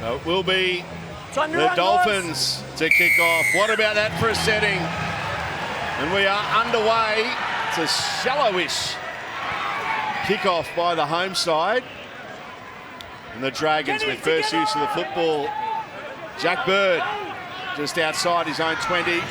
So it will be the Dolphins to kick off. What about that for a setting? And we are underway. It's a shallowish kick-off by the home side. And the Dragons with first use of the football. Jack Bird just outside his own 20.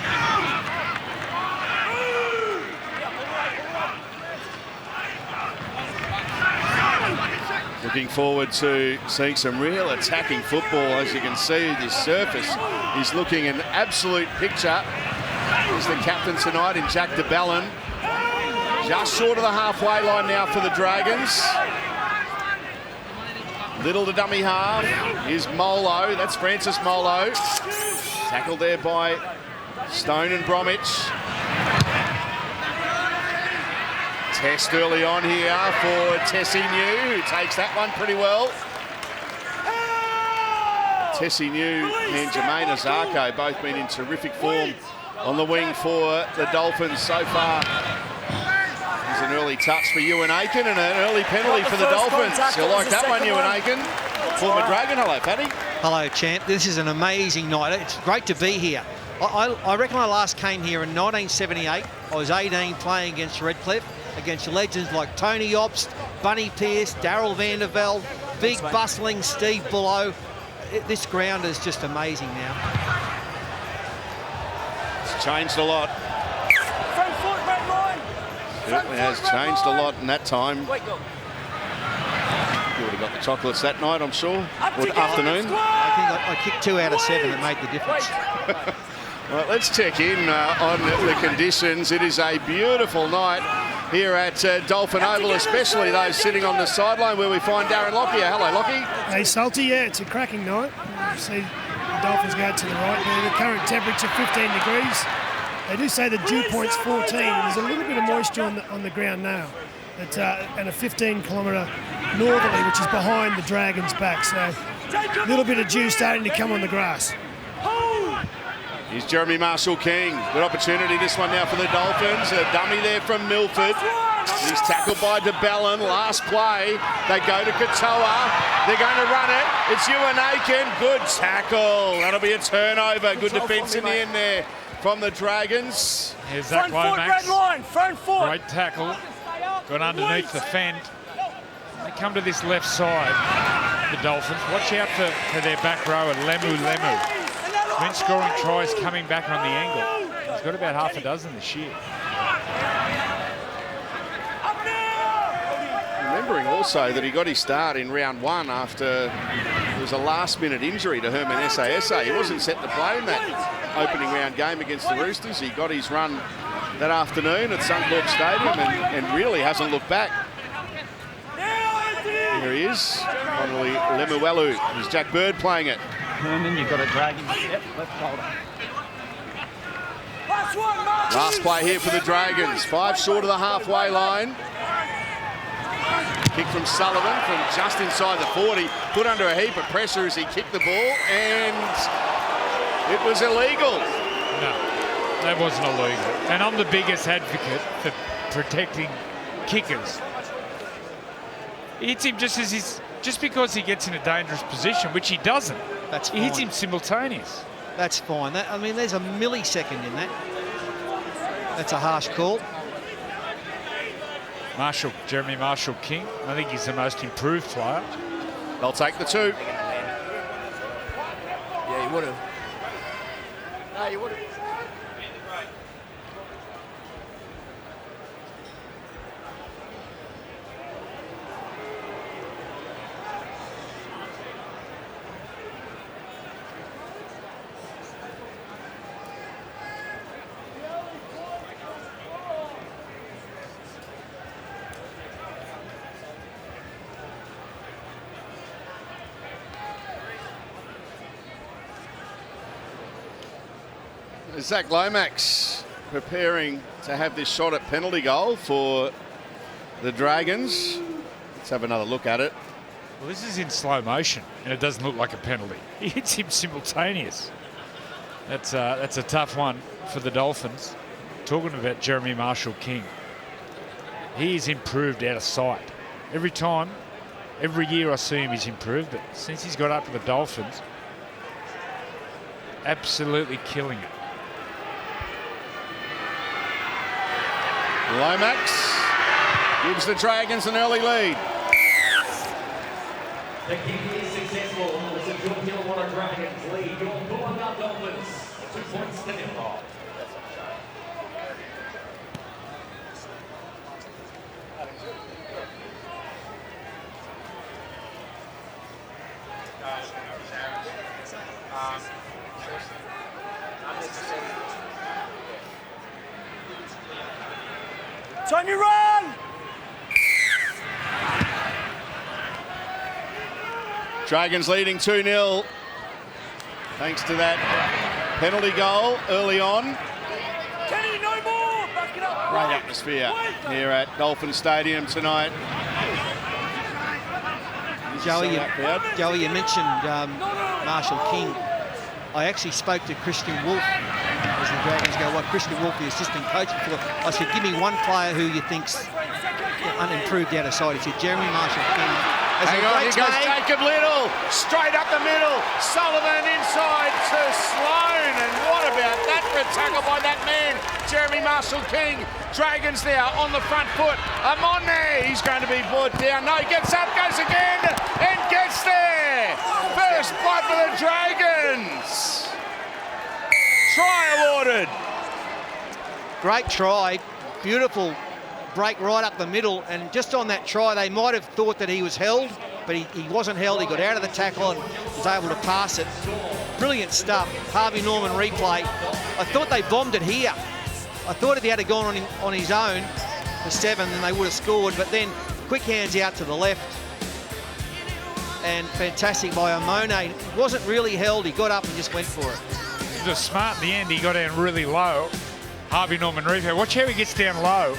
Looking forward to seeing some real attacking football. As you can see, this surface is looking an absolute picture. He's the captain tonight in Jack de Belin. Just short of the halfway line now for the Dragons. Little to dummy half. Here's Molo. That's Francis Molo. Tackled there by Stone and Bromwich. Test early on here for Tessie New, who takes that one pretty well. Tessie New and Jermaine Azarko both been in terrific form on the wing for the Dolphins so far. There's an early touch for Ewan Aiken and an early penalty for the Dolphins. You like that one, Ewan Aiken? Former Dragon. Hello, Paddy. Hello, champ. This is an amazing night. It's great to be here. I reckon I last came here in 1978. I was 18 playing against Redcliffe, against legends like Tony Obst, Bunny Pearce, Darryl Vandervelde, big bustling Steve Bullow. This ground is just amazing now. It's changed a lot. Certainly has changed a lot in that time. You would have got the chocolates that night, I'm sure, or afternoon. I think I kicked 2 out of 7 and made the difference. Right, let's check in on the conditions. It is a beautiful night here at Dolphin Oval, especially those sitting on the sideline where we find Darren Lockyer. Hello, Lockie. Hey, Salty, yeah, it's a cracking night. You see the Dolphins go to the right there. The current temperature 15 degrees. They do say the dew point's 14. There's a little bit of moisture on the ground now. And a 15-kilometre northerly, which is behind the Dragons' back. So a little bit of dew starting to come on the grass. Here's Jeremy Marshall-King. Good opportunity this one now for the Dolphins. A dummy there from Milford. He's tackled by de Belin. Last play. They go to Katoa. They're going to run it. It's Ewan Aiken. Good tackle. That'll be a turnover. Good defence in the end there from the Dragons. Here's Zach Lomax. Front foot. Great tackle. Got underneath the fend. They come to this left side, the Dolphins. Watch out for their back row and Lemu. When scoring tries coming back on the angle. He's got about half a dozen this year. Remembering also that he got his start in round 1 after there was a last-minute injury to Herman Essa. He wasn't set to play in that opening round game against the Roosters. He got his run that afternoon at Suncorp Stadium and really hasn't looked back. Here he is, finally Lemuelu. There's Jack Bird playing it. Herman, you've got a Dragon. Yep, left shoulder. Last play here for the Dragons. 5 short of the halfway line. Kick from Sullivan from just inside the 40. Put under a heap of pressure as he kicked the ball, and it was illegal. No, that wasn't illegal. And I'm the biggest advocate for protecting kickers. He hits him just because he gets in a dangerous position, which he doesn't. That's fine. He hits him simultaneous. That's fine. I mean, there's a millisecond in that. That's a harsh call. Jeremy Marshall-King, I think he's the most improved player. They'll take the 2. Yeah, you would have. No, you would have. Zach Lomax preparing to have this shot at penalty goal for the Dragons. Let's have another look at it. Well, this is in slow motion, and it doesn't look like a penalty. He hits him simultaneous. That's a tough one for the Dolphins. Talking about Jeremy Marshall-King, he's improved out of sight. Every time Every year I see him, he's improved, but since he's got up to the Dolphins, absolutely killing it. Lomax gives the Dragons an early lead. The kick is successful. It's a good Illawarra Dragons lead. Your Bulldogs Dolphins 2 points to nil. Time you run! Dragons leading 2-0 thanks to that penalty goal early on. Kenny, no more! Back it up! Great atmosphere here at Dolphin Stadium tonight. Joey, you mentioned Marshall King. I actually spoke to Christian Wolf as the Dragons go, Christian Wolf, the assistant coach before. I said, give me one player who you think's unimproved out of sight. He said, Jeremy Marshall King. Hang on, here goes Jacob Little, straight up the middle. Sullivan inside to Sloan, and what about that for a tackle by that man, Jeremy Marshall King. Dragons now on the front foot. On there, he's going to be brought down. No, he gets up, goes again, and gets there. First blood for the Dragons. Try awarded. Great try, beautiful break right up the middle, and just on that try they might have thought that he was held, but he wasn't held. He got out of the tackle and was able to pass it. Brilliant stuff. Harvey Norman replay. I thought they bombed it here. I thought if he had gone on his own for 7, then they would have scored, but then quick hands out to the left, and fantastic by Amone. He wasn't really held. He got up and just went for it. He was smart in the end. He got down really low. Harvey Norman replay. Watch how he gets down low.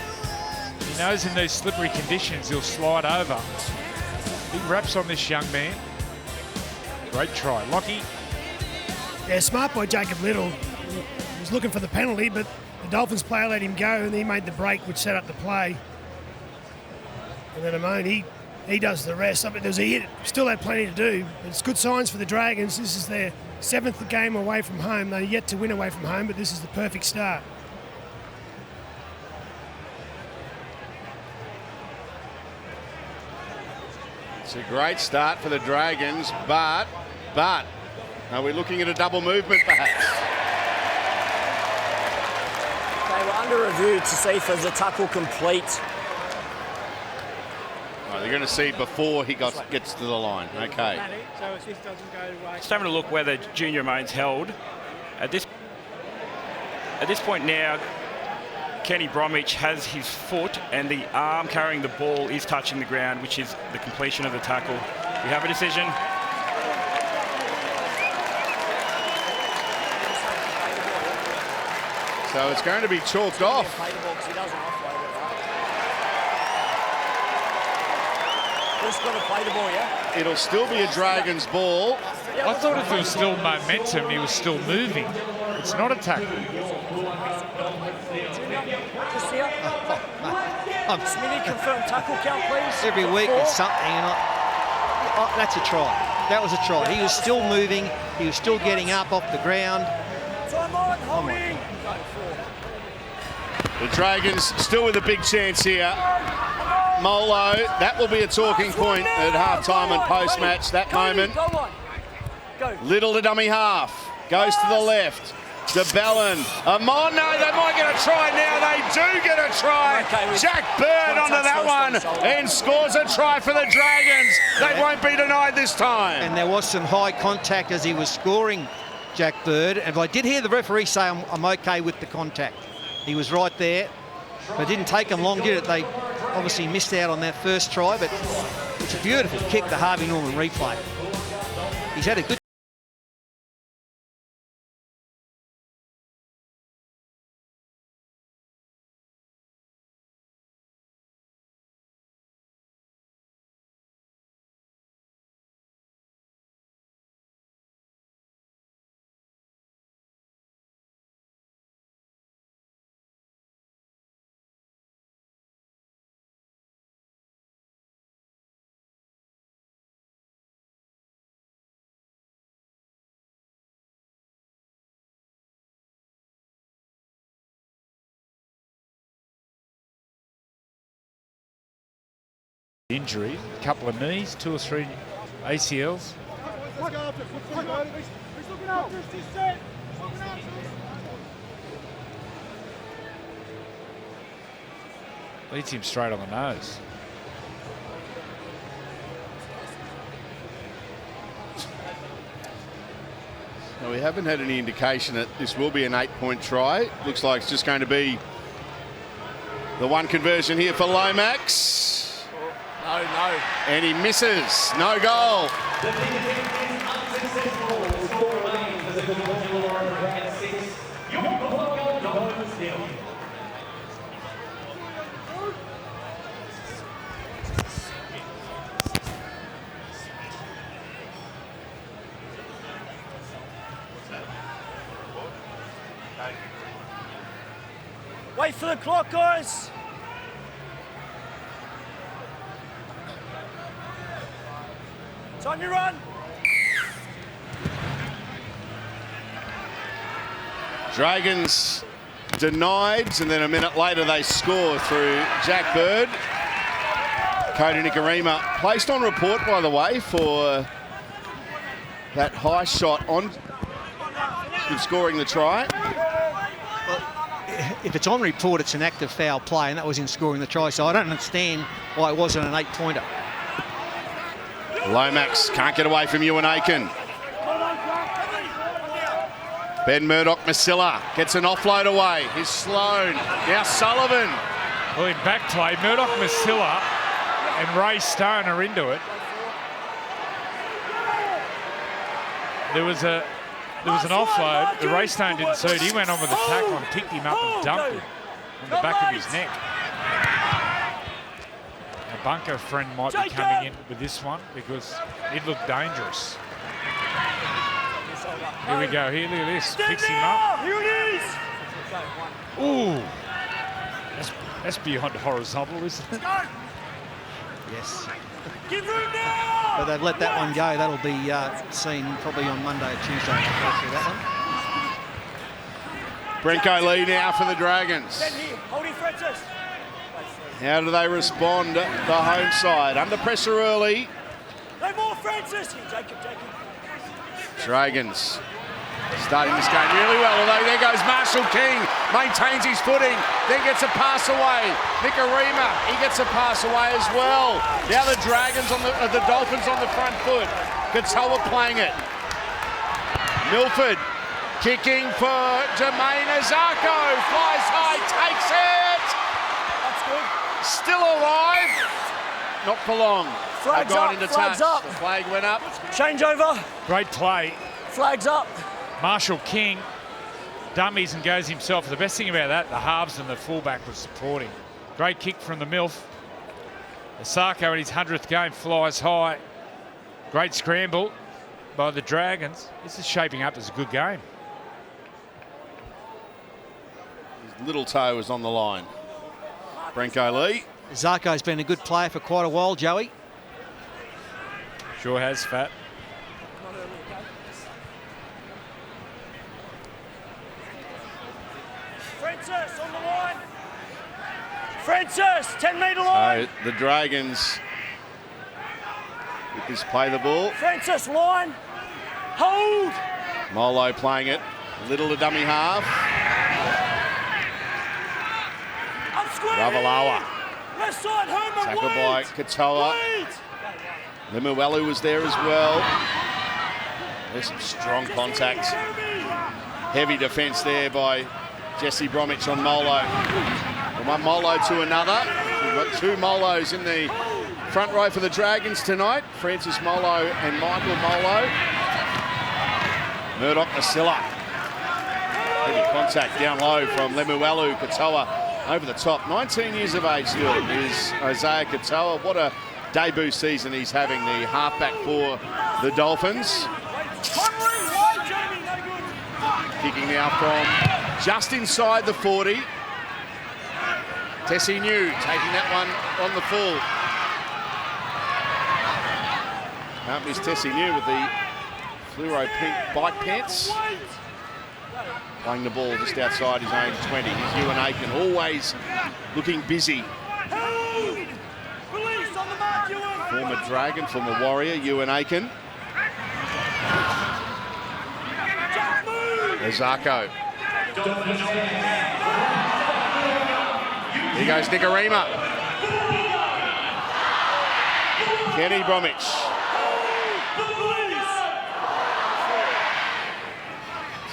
He knows in these slippery conditions he'll slide over. Big raps on this young man. Great try. Lockie. Yeah, smart by Jacob Little. He was looking for the penalty, but the Dolphins player let him go, and he made the break, which set up the play. And then Amone, he does the rest. I mean, there's a hit. Still had plenty to do. But it's good signs for the Dragons. This is their 7th game away from home. They're yet to win away from home, but this is the perfect start. It's a great start for the Dragons, but are we looking at a double movement perhaps? Okay, we're under review to see if there's a tackle complete. Oh, they're going to see before he gets to the line. Okay. So if this doesn't go right. Just having a look whether Junior remains held. At this point now, Kenny Bromwich has his foot and the arm carrying the ball is touching the ground, which is the completion of the tackle. We have a decision. So it's going to be chalked off. Just got to play the ball, yeah? It'll still be a Dragons ball. I thought if there was still momentum, he was still moving. It's not a tackle. Just here. Smitty, confirm tackle count, please. Every week there's something, and that's a try. That was a try. He was still moving. He was still getting up off the ground. Time on, holding. The Dragons still with a big chance here. Molo, that will be a talking point at half-time and post-match, that moment. Go on. Go. Little to dummy half. Goes to the left. DeBellin. Amon, no, they might get a try now. They do get a try. Jack Bird onto that one and scores a try for the Dragons. They won't be denied this time. And there was some high contact as he was scoring, Jack Bird. And I did hear the referee say I'm okay with the contact. He was right there. But it didn't take them long, did it? They obviously missed out on that first try, but it's a beautiful kick, the Harvey Norman replay. He's had a good Injury, a couple of knees, 2 or 3 ACLs. Leads him straight on the nose. Now, we haven't had any indication that this will be an 8-point try. Looks like it's just going to be the one conversion here for Lomax. No, no. And he misses. No goal. The big attempt is unsuccessful. The score remains as a good Illawarra Dragons 6. Your Buffalo Dolphins 0. Wait for the clock, guys. Time to run. Dragons denied, and then a minute later they score through Jack Bird. Cody Nikarima placed on report, by the way, for that high shot on scoring the try. If it's on report, it's an active foul play, and that was in scoring the try, so I don't understand why it wasn't an 8-pointer. Lomax can't get away from Ewan Aiken. Ben Murdoch-Masilla gets an offload away. Here's Sloan. Now Sullivan. Well, in back play, Murdoch-Masilla and Ray Stone are into it. There was an offload. The Ray Stone didn't see it. He went on with the tackle and picked him up and dumped him on the back of his neck. A bunker friend might be coming in with this one because it looked dangerous. Here we go. Here, look at this. Picks him up. Here it is. Ooh. That's beyond horizontal, isn't it? Yes. Give room now. But they've let that one go. That'll be seen probably on Monday or Tuesday. After that one. Brenko Lee now for the Dragons. Stand here. Holding Francis. How do they respond, the home side? Under pressure early. No more Francis. Jacob. Dragons starting this game really well, although there goes Marshall King, maintains his footing, then gets a pass away. Nikarima, he gets a pass away as well. Now the Dragons the Dolphins on the front foot. Katoa playing it. Milford kicking for Jermaine Azarko, flies high, takes it. That's good. Still alive. Not for long. Flags gone up, into flags touch. up. The flag went up. Change over. Great play. Flags up. Marshall King dummies and goes himself. The best thing about that, the halves and the fullback was supporting. Great kick from the MILF. Asako in his 100th game flies high. Great scramble by the Dragons. This is shaping up as a good game. His little toe was on the line. Brenko Lee. Zarko's been a good player for quite a while, Joey. Sure has, Fat. Francis on the line. Francis, 10-metre line. So the Dragons with this play the ball. Francis, line. Hold. Molo playing it. Little to dummy half. Up square. Ravalawa. Left side, Herman. Tackled by Katoa. Lemuelu was there as well. There's some strong contact. Heavy defence there by Jesse Bromwich on Molo. From one Molo to another. We've got 2 Molos in the front row for the Dragons tonight. Francis Molo and Michael Molo. Murdoch-Masilla. Heavy contact down low from Lemuelu. Katoa over the top. 19 years of age still is Isaiah Katoa. What a debut season he's having, the halfback for the Dolphins. Kicking now from just inside the 40. Tessie New taking that one on the full. Can't miss Tessie New with the fluoro pink bike pants. Playing the ball just outside his own 20. Here's Ewan Aiken, always looking busy. Release on the mark. Former Dragon, former Warrior, Ewan Aiken. Azarko. Here goes Nicarima. Kenny Bromwich.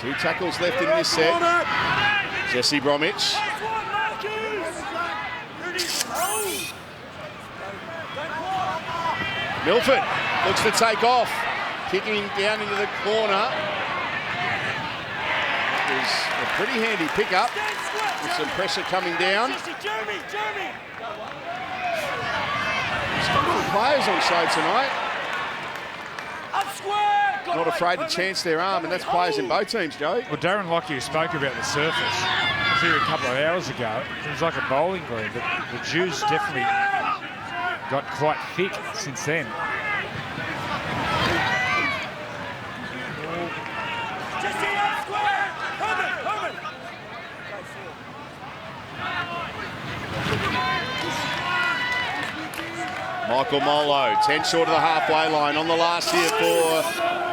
Two tackles left in this set. Jesse Bromwich. Milford looks to take off. Kicking him down into the corner. It was a pretty handy pickup with some pressure coming down. There's a couple of players on show tonight. Not afraid to chance their arm, and that's players in both teams, Joe. Well, Darren Lockyer spoke about the surface. I was here a couple of hours ago. It was like a bowling green, but the dew's definitely got quite thick since then. Michael Molo, 10 short of the halfway line on the last here for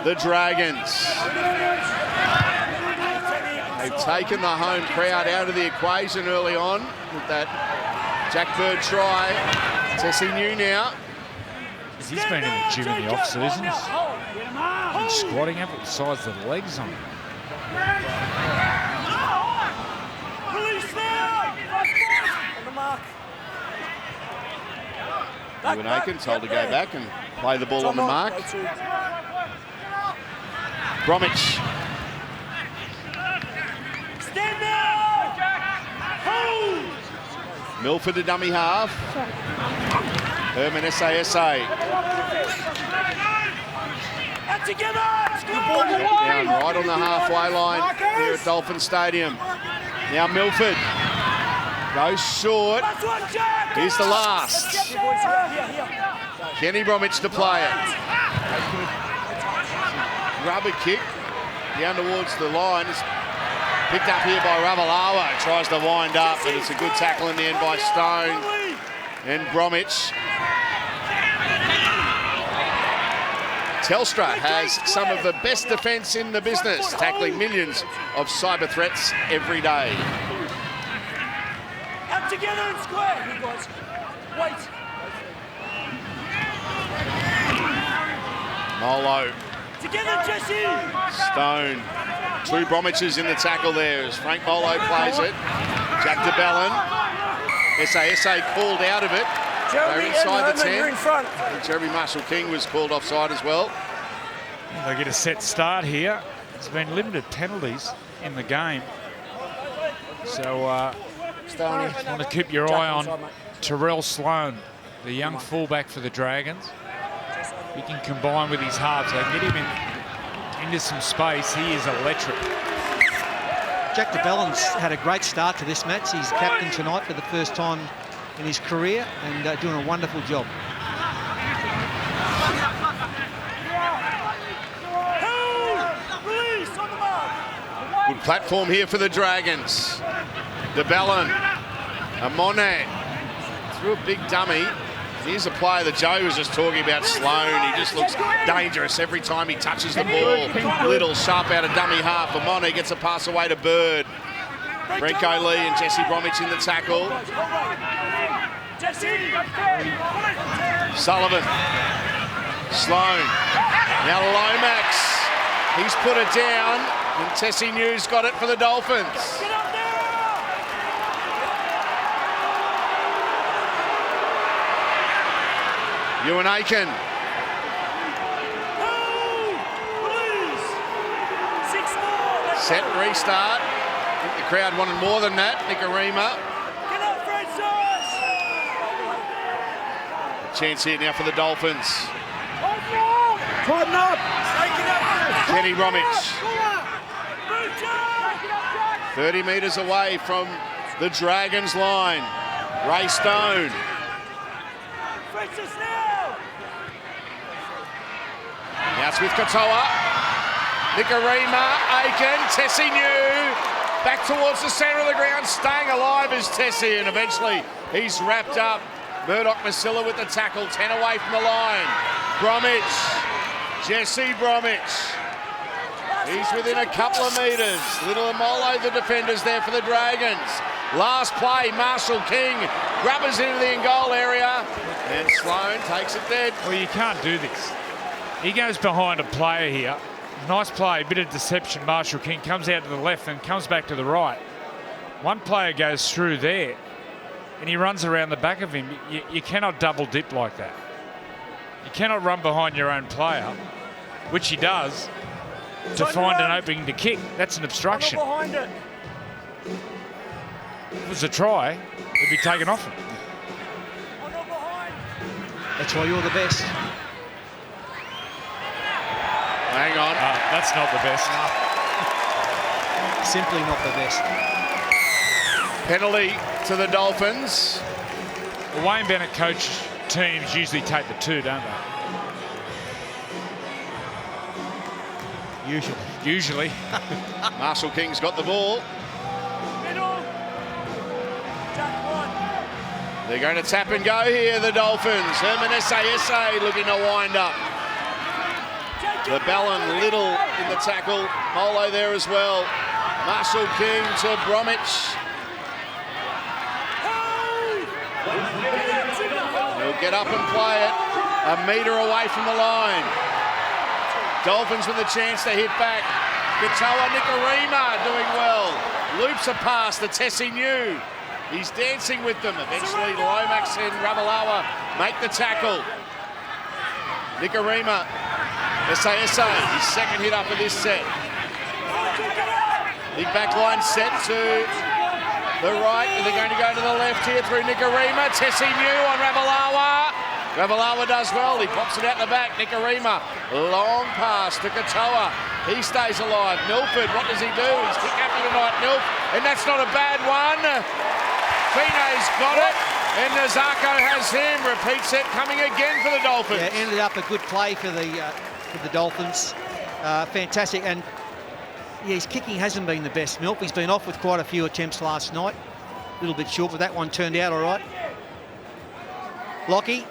the Dragons. They've taken the home crowd out of the equation early on with that Jack Bird try. Tessie New now. He's been in the gym in the off-season. Been squatting up with the size of the legs on him. Ewan Aiken told to go back and play the ball on the mark. Bromwich. Milford to dummy half. Herman SASA. Down right on the halfway line here at Dolphin Stadium. Now Milford goes short. Here's the last. Kenny Bromwich to play it. Rubber kick down towards the line. It's picked up here by Ravalawa. Tries to wind up, but it's a good tackle in the end by Stone and Bromwich. Telstra has some of the best defence in the business, tackling millions of cyber threats every day. Out together and square, you guys. Wait. Molo. Together, Jesse. Stone. Two Bromwiches in the tackle there as Frank Molo plays it. Jack DeBellin. SASA called out of it. They're inside the 10. In front. Jeremy Marshall-King was called offside as well. They get a set start here. There's been limited penalties in the game. So want to keep your eye on Terrell Sloan, the young fullback for the Dragons. He can combine with his halves. They can get him into some space. He is electric. Jack DeBellin's had a great start to this match. He's captain tonight for the first time in his career and doing a wonderful job. Good platform here for the Dragons. DeBellin. Amone threw a big dummy. Here's a player that Joe was just talking about, Sloan. He just looks dangerous every time he touches the ball. Little sharp out of dummy half. Amone gets a pass away to Bird. Brenko Lee and Jesse Bromwich in the tackle. Sullivan. Sloan. Now Lomax. He's put it down. And Tessie New's got it for the Dolphins. Ewan Aiken. Set restart. I think the crowd wanted more than that. Nicarima. Chance here now for the Dolphins. Kenny Bromwich. 30 metres away from the Dragons line. Ray Stone. Now it's with Katoa. Nicarima, Aiken, Tessie New. Back towards the centre of the ground, staying alive is Tessie, and eventually he's wrapped up Murdoch-Masilla with the tackle, 10 away from the line. Bromwich, Jesse Bromwich. He's within a couple of metres. Little Amolo, the defenders there for the Dragons. Last play, Marshall King grubbers into the in-goal area, and Sloane takes it dead. Well, you can't do this. He goes behind a player here. Nice play, bit of deception. Marshall King comes out to the left and comes back to the right. One player goes through there, and he runs around the back of him. You cannot double dip like that. You cannot run behind your own player, which he does, to find an opening to kick. That's an obstruction. If it was a try, it'd be taken off him. That's why you're the best. Hang on. That's not the best. Simply not the best. Penalty to the Dolphins. The Wayne Bennett coach teams usually take the 2, don't they? Usually. Marshall King's got the ball. They're going to tap and go here, the Dolphins. Herman Essa looking to wind up. The Ballon, Little in the tackle. Molo there as well. Marshall King to Bromwich. He'll get up and play it. A metre away from the line. Dolphins with a chance to hit back. Katoa Nikarima doing well. Loops a pass to Tessie New. He's dancing with them. Eventually Lomax and Ravalawa make the tackle. Nikarima. Essa, his second hit up of this set. Big back line set to the right, and they're going to go to the left here through Nikarima. Tessie New on Ravalawa. Ravalawa does well. He pops it out the back. Nikarima, long pass to Katoa. He stays alive. Milford, what does he do? He's kick happy tonight, Milf, and that's not a bad one. Fine's got it, and Nazako has him. Repeats it, coming again for the Dolphins. Yeah, ended up a good play for the Dolphins. Fantastic, and yeah, his kicking hasn't been the best, Milf. He's been off with quite a few attempts last night. A little bit short, but that one turned out all right. Lockie.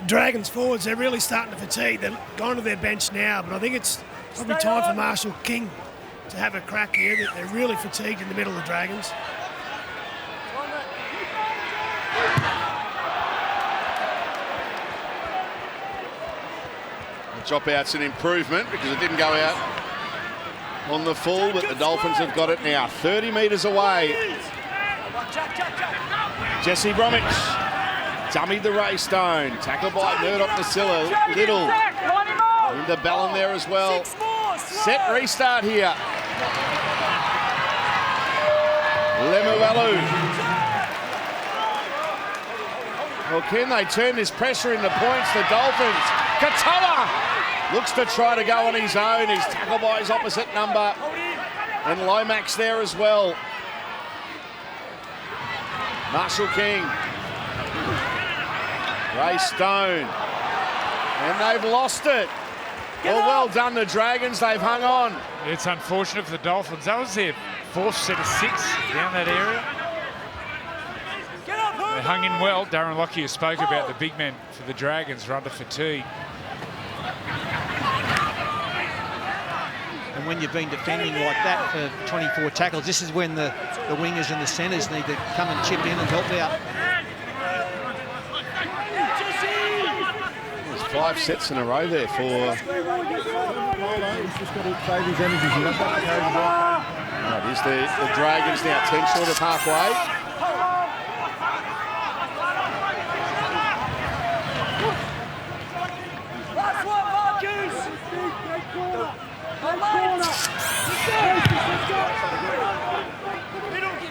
Dragons forwards, they're really starting to fatigue. They're gone to their bench now, but I think it's probably time for Marshall King to have a crack here. They're really fatigued in the middle of the Dragons. The drop out's an improvement because it didn't go out on the full, but the Dolphins have got it now. 30 metres away. Jesse Bromwich dummied the Raystone. Tackled by Murdoch-Masilla. Little into Ballon there as well. Set restart here. Lemuelu. Well, can they turn this pressure into points? The Dolphins. Katoa looks to try to go on his own. He's tackled by his opposite number. And Lomax there as well. Marshall King. Raystone. And they've lost it. Well done, the Dragons. They've hung on. It's unfortunate for the Dolphins. That was their 4th set of 6 down that area. They hung in well. Darren Lockyer spoke about the big men for the Dragons are under fatigue. And when you've been defending like that for 24 tackles, this is when the wingers and the centres need to come and chip in and help out. There's 5 sets in a row there for... Right, here's the Dragons now 10 short of halfway.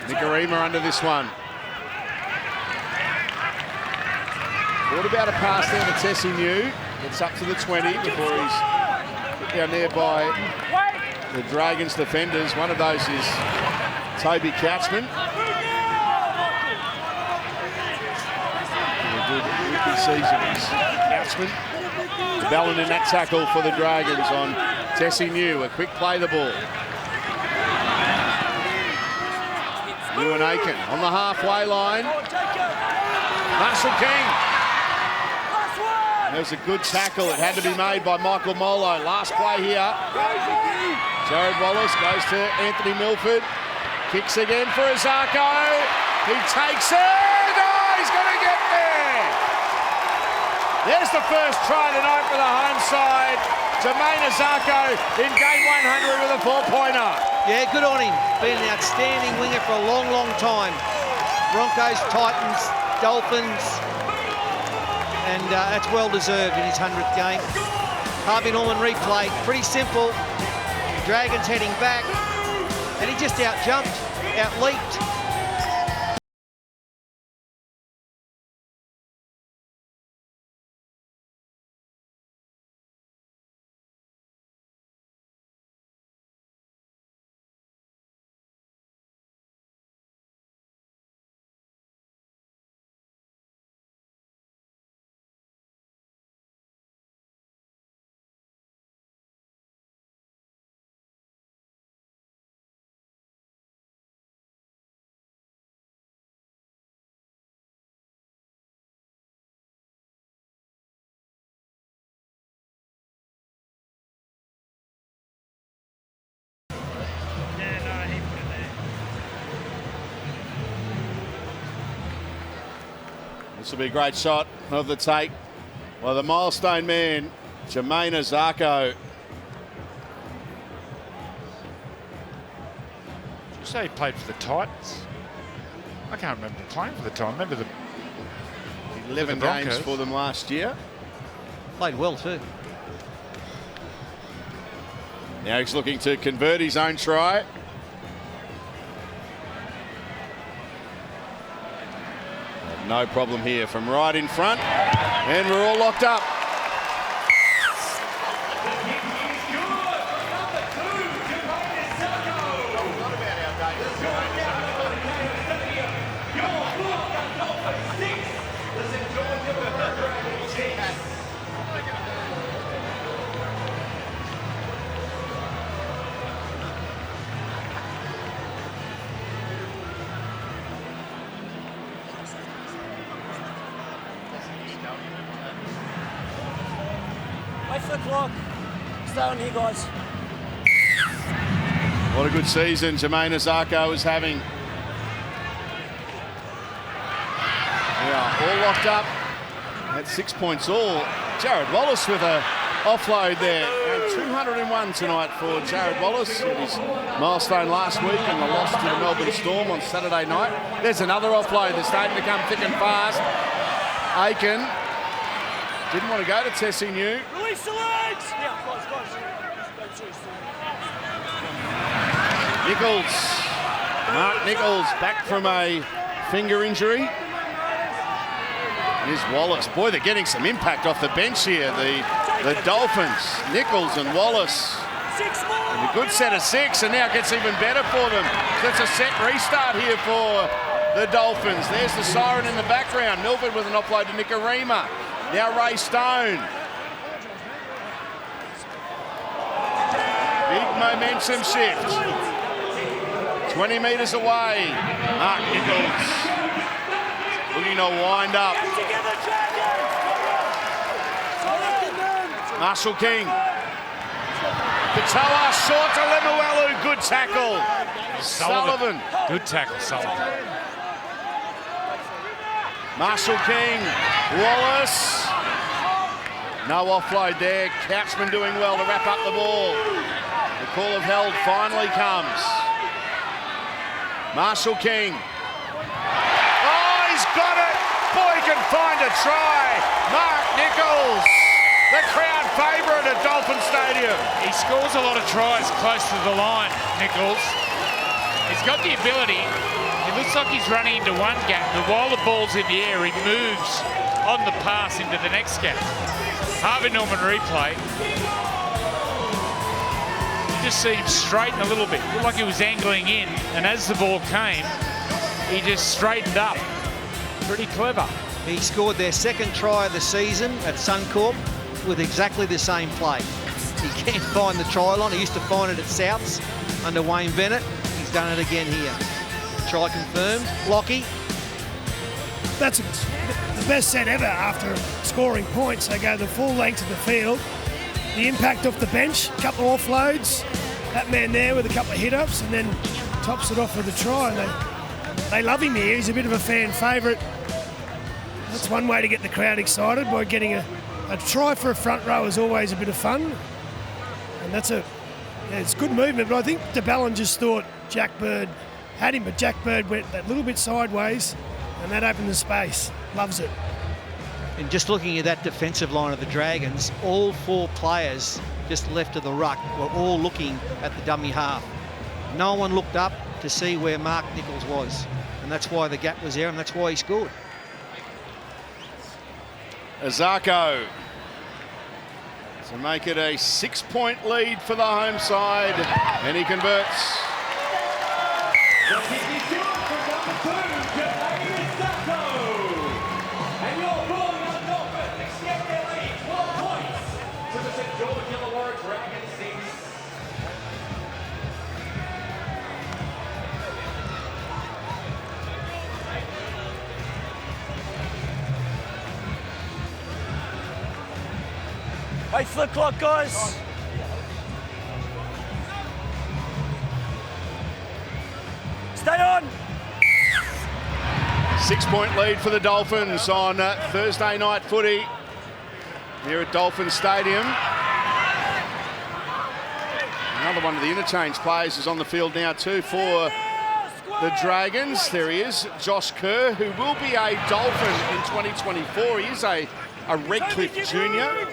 Nikarima under this one. What about a pass there to Tessie New? Gets up to the 20 before he's put down there by the Dragons defenders. One of those is Toby Couchman. A good rookie season is Couchman. Ballon in that tackle for the Dragons on Tessie New. A quick play the ball. New and Aiken on the halfway line. Marshall King. There's a good tackle. It had to be made by Michael Molo. Last play here. Jared Wallace goes to Anthony Milford. Kicks again for Azarko. He takes it. Oh, he's going to get there. There's the first try tonight for the home side. Jermaine Azarko in game 100 with a 4-pointer. Yeah, good on him. Been an outstanding winger for a long, long time. Broncos, Titans, Dolphins, and that's well deserved in his 100th game. Harvey Norman replay, pretty simple. Dragons heading back, and he just out-jumped, out-leaped. This will be a great shot of the take by the milestone man, Jermaine Azarko. Did you say he played for the Titans? I can't remember playing for the Titans. I remember the 11 games for them last year. Played well too. Now he's looking to convert his own try. No problem here from right in front. And we're all locked up. Wait for the clock. Stay on here, guys. What a good season Jermaine Azarko is having. Yeah, all locked up at 6 points all. Jared Wallace with a offload there. And 201 tonight for Jared Wallace. It was milestone last week and the loss to the Melbourne Storm on Saturday night. There's another offload that's starting to come thick and fast. Aiken didn't want to go to Tessie New. Release the legs! Yeah, guys. Nichols. Mark Nichols back from a finger injury. Here's Wallace. Boy, they're getting some impact off the bench here. The Dolphins, Nichols and Wallace. And a good set of 6, and now it gets even better for them. So it's a set restart here for the Dolphins. There's the siren in the background. Milford with an offload to Nicarima. Now Ray Stone. Big momentum shift. 20 metres away. Mark Nichols looking to wind up. Marshall King. Katoa short to Lemuelu. Good tackle. Sullivan. Good tackle, Sullivan. Marshall King. Wallace. No offload there. Couchman doing well to wrap up the ball. The call of held finally comes. Marshall King. Oh, he's got it. Boy, he can find a try. Mark Nichols, the crowd favourite at Dolphin Stadium. He scores a lot of tries close to the line, Nichols. He's got the ability. It looks like he's running into one gap, but while the ball's in the air, he moves on the pass into the next gap. Harvey Norman replay. You just see him straighten a little bit. Looked like he was angling in, and as the ball came, he just straightened up. Pretty clever. He scored their second try of the season at Suncorp with exactly the same play. He can't find the try line. He used to find it at Souths under Wayne Bennett. He's done it again here. Try confirmed. Lockie. that's the best set ever after scoring points. They go the full length of the field. The impact off the bench, a couple of offloads, that man there with a couple of hit-ups, and then tops it off with a try. And they love him here. He's a bit of a fan favourite. That's one way to get the crowd excited, by getting a try for a front row is always a bit of fun. And that's it's good movement, but I think de Bellin just thought Jack Bird had him, but Jack Bird went that little bit sideways, and that opened the space. Loves it. And just looking at that defensive line of the Dragons, all 4 players just left of the ruck were all looking at the dummy half. No one looked up to see where Mark Nichols was, and that's why the gap was there, and that's why he scored. Azarko to make it a 6-point lead for the home side, and he converts. Wait for the clock, guys. Stay on. 6-point lead for the Dolphins on Thursday night footy here at Dolphin Stadium. Another one of the interchange players is on the field now too for the Dragons. There he is, Josh Kerr, who will be a Dolphin in 2024. He is a Redcliffe junior.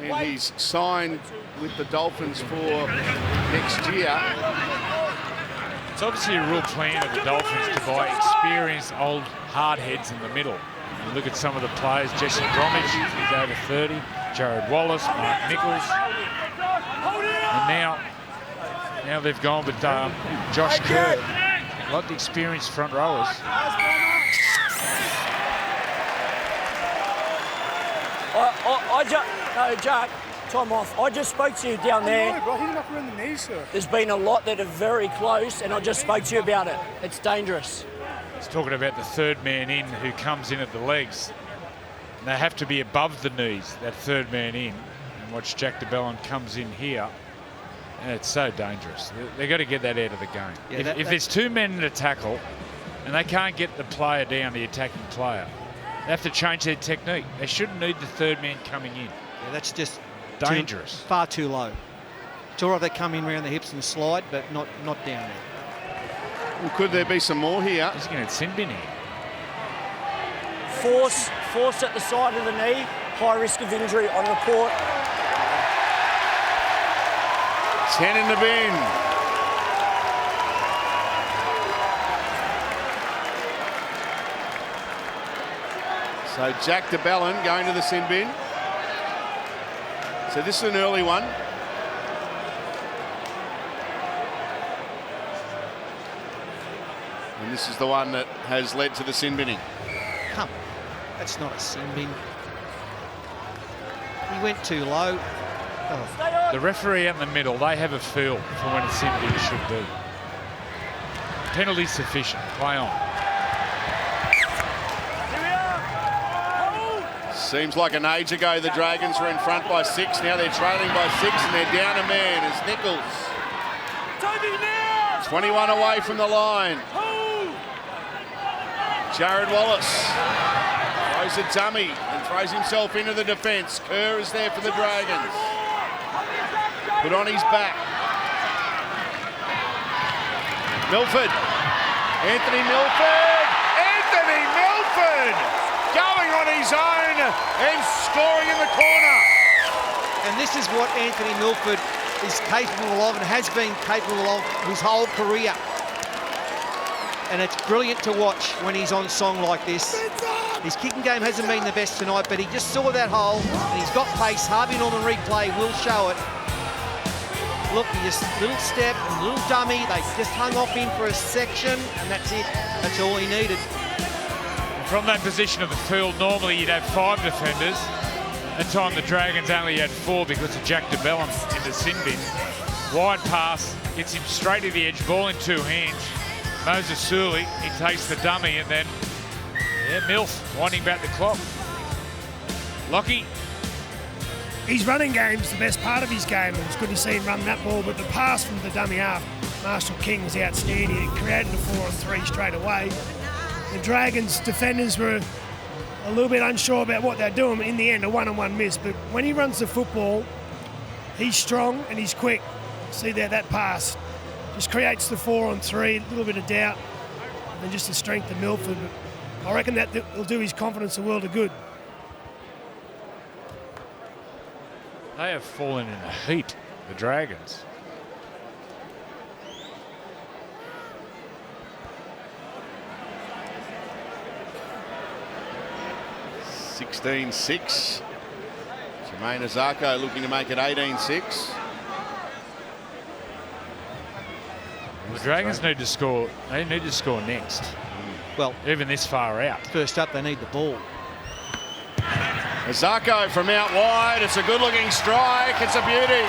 And he's signed with the Dolphins for next year. It's obviously a real plan of the Dolphins to buy experienced old hardheads in the middle. You look at some of the players, Jesse Bromwich, he's over 30, Jared Wallace, Mark Nichols. And now they've gone with Josh Kerr. A lot of experienced front rowers. No, Jack, time off. I just spoke to you down there. No, bro, he's not around the knees, sir. There's been a lot that are very close, and I just spoke to you about it. It's dangerous. He's talking about the third man in who comes in at the legs. And they have to be above the knees, that third man in. And watch Jack de Bellin comes in here. And it's so dangerous. They've got to get that out of the game. Yeah, if there's 2 men in a tackle and they can't get the player down, the attacking player, they have to change their technique. They shouldn't need the third man coming in. Yeah, that's just dangerous. Far too low. It's all right they come in around the hips and slide, but not down there. Well, could there be some more here? He's going to sin bin here. Force at the side of the knee. High risk of injury on report. 10 in the bin. So Jack de Bellin going to the sin bin. So this is an early one. And this is the one that has led to the sin binning. Come, that's not a sin bin. He went too low. Oh. The referee out in the middle, they have a feel for when a sin bin should be. Penalty sufficient. Play on. Seems like an age ago the Dragons were in front by 6. Now they're trailing by 6 and they're down a man as Nichols. 21 away from the line. Jared Wallace throws a dummy and throws himself into the defence. Kerr is there for the Dragons. Put on his back. Milford. Anthony Milford. Anthony Milford going on his own and scoring in the corner. And this is what Anthony Milford is capable of and has been capable of his whole career. And it's brilliant to watch when he's on song like this. His kicking game hasn't been the best tonight, but he just saw that hole and he's got pace. Harvey Norman replay will show it. Look, he just little step and little dummy. They just hung off him for a section and that's it. That's all he needed. From that position of the field, normally you'd have 5 defenders. At the time, the Dragons only had 4 because of Jack de Bellin in the sin bin. Wide pass, gets him straight to the edge, ball in 2 hands. Moses Suley, he takes the dummy and then Yeah, Milf winding back the clock. Lockie. His running game's the best part of his game. It was good to see him run that ball, but the pass from the dummy half, Marshall King, was outstanding. He created a 4-on-3 straight away. The Dragons defenders were a little bit unsure about what they're doing. In the end, a one-on-one miss. But when he runs the football, he's strong and he's quick. See there, that pass just creates the 4-on-3, a little bit of doubt, and just the strength of Milford. But I reckon that will do his confidence a world of good. They have fallen in a heat, the Dragons. (16-6). Jermaine Azarko looking to make it 18-6. The Dragons need to score. They need to score next. Well, even this far out. First up, they need the ball. Azarko from out wide. It's a good-looking strike. It's a beauty.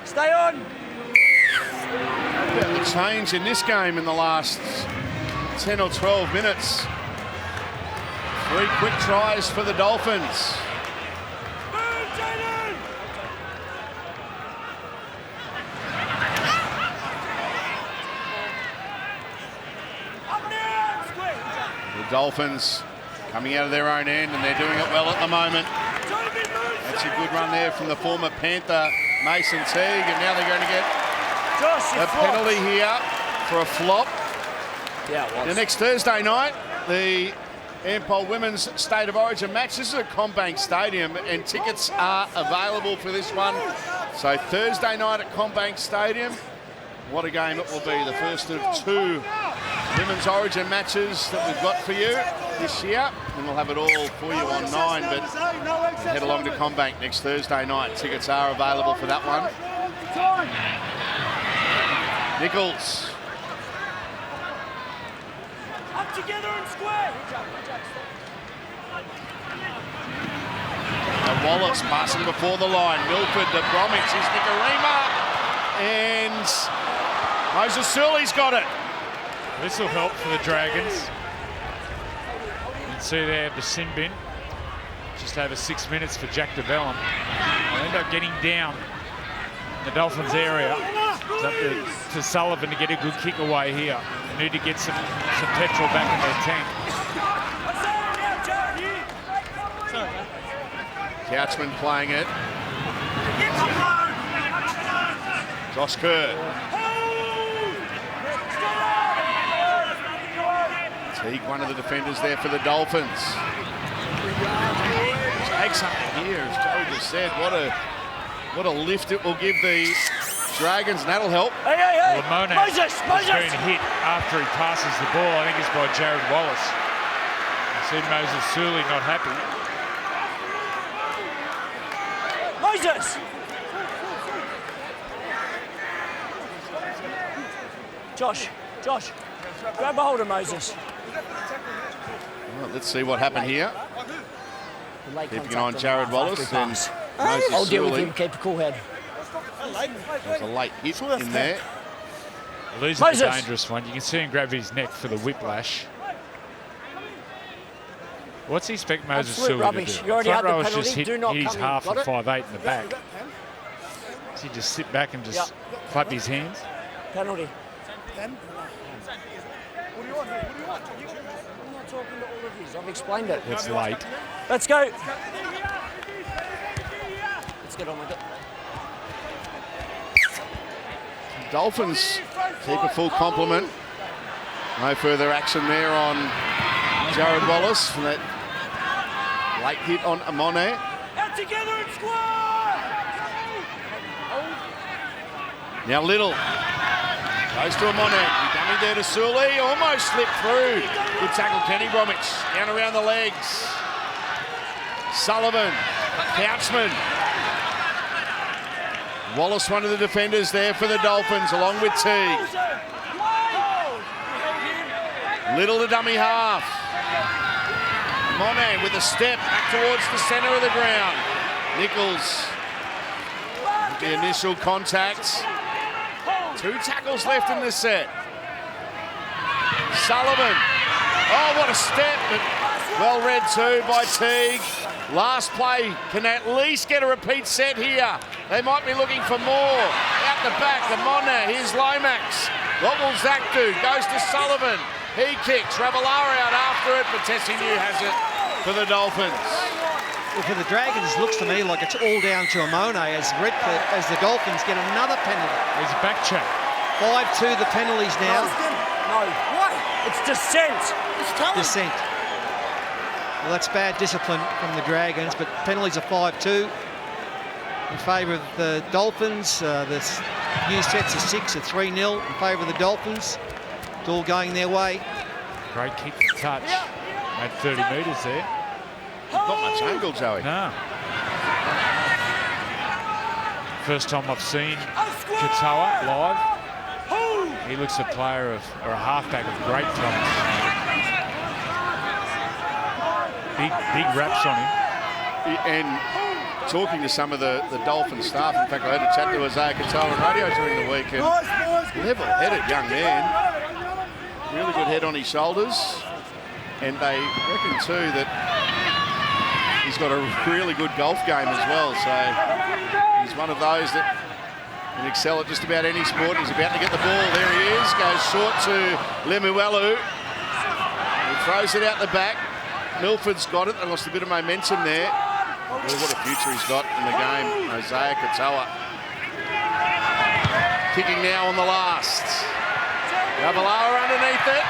Stay on. The change in this game in the last 10 or 12 minutes. 3 quick tries for the Dolphins. The Dolphins coming out of their own end, and they're doing it well at the moment. That's a good run there from the former Panther, Mason Teague, and now they're going to get a penalty here for a flop. Yeah, it was. The next Thursday night, the Ampol Women's State of Origin match. This is at CommBank Stadium, and tickets are available for this one. So Thursday night at CommBank Stadium. What a game it will be. The first of 2 Women's Origin matches that we've got for you this year. And we'll have it all for you on 9. But head along to CommBank next Thursday night. Tickets are available for that one. Nichols. Up together and square. And Wallace passing before the line. Milford to Bromwich. Here's Nicarima. And Moses Surley's got it. This will help for the Dragons. You can see there the sin bin. Just over 6 minutes for Jack DeBellum. They'll end up getting down in the Dolphins area. It's up to Sullivan to get a good kick away here. They need to get some petrol back in their tank. Couchman playing it. Josh Kerr. Teague, one of the defenders there for the Dolphins. Takes up here, as Joe just said. What a lift it will give the Dragons, and that'll help. Hey. Lamone Moses. has been hit after he passes the ball. I think it's by Jared Wallace. I see Moses Surley not happy. Moses. Josh, grab a hold of Moses. Well, let's see what happened here. Keeping an eye on Jared Wallace and Moses I'll deal with Surley. him. Keep a cool head. There's a late hit in there. Losing a dangerous one. You can see him grab his neck for the whiplash. What's he expect Moses Absolute Surley rubbish. to do? You already Front had the row has penalty. just hit Do not his come in. half Got of it? 5'8" in the back. Does he just sit back and just clap his hands? Penalty. What do you want? I'm not talking to all of these. I've explained it. It's late. Let's go. Let's get on with it. Dolphins keep a full complement. No further action there on Jared Wallace from that late hit on Amone. Out together and squad. Now Little Goes to Amone. He dummied there to Sully. Almost slipped through. Good tackle, Kenny Bromwich. Down around the legs. Sullivan. Couchman. Wallace, one of the defenders there for the Dolphins, along with Teague. Little to dummy half. Monet with a step back towards the centre of the ground. Nichols. The initial contact. 2 tackles left in this set. Sullivan. Oh, what a step, but well read too by Teague. Last play, can they at least get a repeat set here? They might be looking for more. Out the back, the Mona, here's Lomax. What will Zach do? Goes to Sullivan. He kicks, Ravalawa out after it, but Tessie New has it for the Dolphins. Well, for the Dragons, it looks to me like it's all down to Amone as the Dolphins get another penalty. There's a back check. 5-2 the penalties now. No. What? It's dissent. It's telling. Dissent. Well, that's bad discipline from the Dragons, but penalties are 5-2 in favour of the Dolphins. The new sets are 6 at 3-0 in favour of the Dolphins. It's all going their way. Great kick to touch. At 30 metres there. Not much angle, Joey. No. First time I've seen Katoa live. He looks a player of, or a halfback of great promise. Big raps on him. And talking to some of the Dolphin staff, in fact, I had a chat to Isaiah Katoa on radio during the week, and level-headed young man. Really good head on his shoulders. And they reckon too that he's got a really good golf game as well. So he's one of those that can excel at just about any sport. He's about to get the ball. There he is. Goes short to Lemuelu. He throws it out the back. Milford's got it. They lost a bit of momentum there. Really, what a future he's got in the game. Isaiah Katoa. Kicking now on the last. Ravalawa underneath it.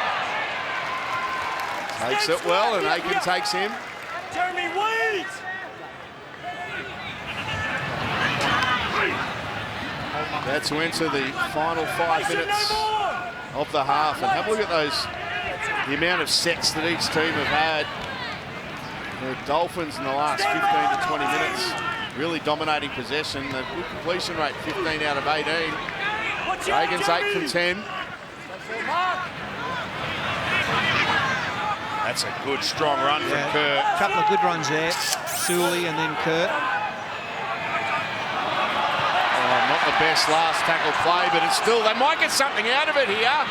Takes it well, and Aiken takes him. Jeremy Weed! That's to enter the final 5 minutes of the half. And have a look at the amount of sets that each team have had. The Dolphins in the last 15 to 20 minutes really dominating possession. The good completion rate, 15 out of 18. Reagan's 8 from 10. That's a good, strong run from Kurt. A couple of good runs there. Sully and then Kurt. Oh, not the best last tackle play, but it's still, they might get something out of it here.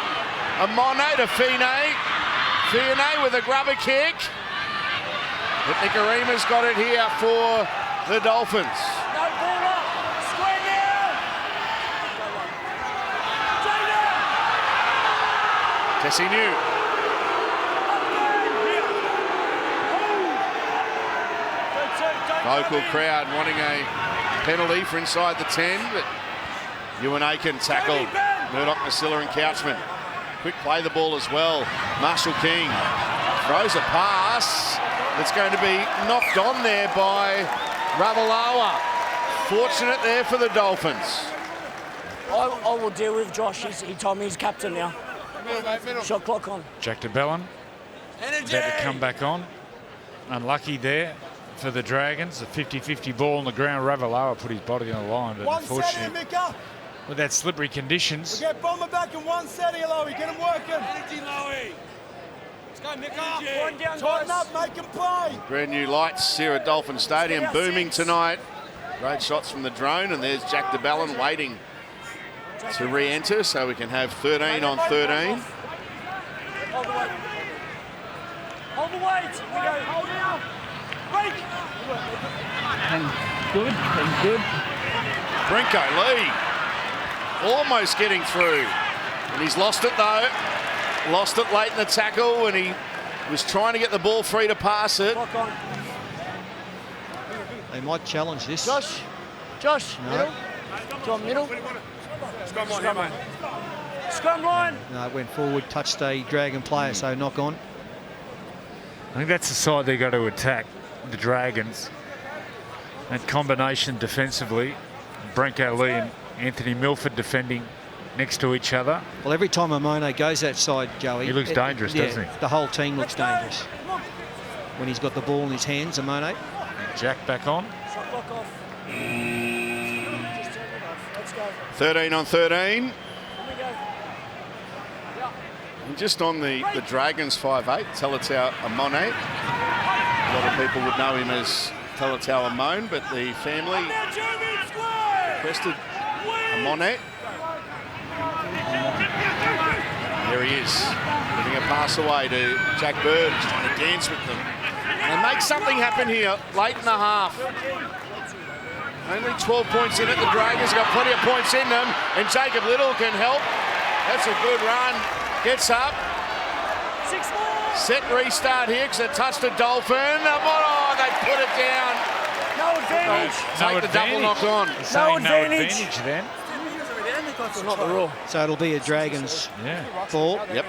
Amone to Fine. Fine with a grubber kick. But Nikarima's got it here for the Dolphins. No ball up. Square now. Tessie New. Local crowd wanting a penalty for inside the 10, but Ewan Aiken tackled Murdoch, Masilla and Couchman. Quick play the ball as well. Marshall King throws a pass that's going to be knocked on there by Ravalawa. Fortunate there for the Dolphins. I will deal with Josh. He told me he's captain now. Shot clock on. Jack DeBellin about to come back on. Unlucky there for the Dragons. A 50-50 ball on the ground. Ravalawa put his body on the line, but unfortunately, with that slippery conditions. We'll get Bomber back in 1 set here, Lowy. Get him working. Energy, Lowy. Let's go, Mika. One down, Tighten up, make him play. Brand new lights here at Dolphin Stadium, booming tonight. Great shots from the drone, and there's Jack DeBellin waiting to re-enter so we can have 13 on 13. Hold the weight. Hold the weight. We go. Hold now. Break. And good. Brinko Lee almost getting through, and he's lost it though. Lost it late in the tackle when he was trying to get the ball free to pass it. Clock on. They might challenge this. Josh, No. middle. John, middle. Scrum line. No, it went forward, touched a Dragon player, so knock on. I think that's the side they got to attack, the Dragons. That combination defensively, Brinko Lee and Anthony Milford defending next to each other. Well, every time Amone goes outside, Joey... He looks dangerous, doesn't he? The whole team looks dangerous. When he's got the ball in his hands, Amone. Jack back on. Shot block off. Just turn it off. Let's go. 13 on 13. Here we go. And just on the Dragons 5'8", Talatau Amone. A lot of people would know him as Talatau Amone, but the family requested Amone. There he is, giving a pass away to Jack Bird, who's trying to dance with them. And make something happen here late in the half. Only 12 points in it. The Dragons got plenty of points in them, and Jacob Little can help. That's a good run. Gets up. 6 more. Set restart here because it touched a Dolphin. Oh, they put it down. No advantage. Take the double knock on. No No advantage. advantage then. Not the rule. So it'll be a Dragons Yeah. ball. Yep.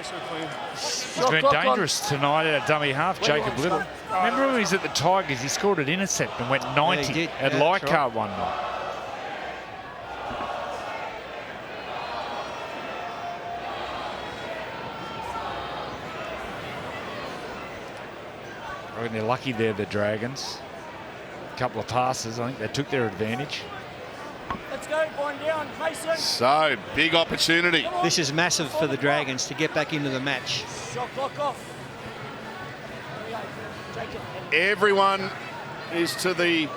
He's been dangerous tonight at a dummy half, Jacob Little. Remember when he was at the Tigers, he scored an intercept and went 90 he did. at Yeah, Leichhardt that's right. one night. I reckon they're lucky there, the Dragons. A couple of passes, I think they took their advantage. Let's go. Wind down. Mason. So, big opportunity. This is massive for the Dragons to get back into the match. Shot block off. Here we go. Jacob. Everyone is to the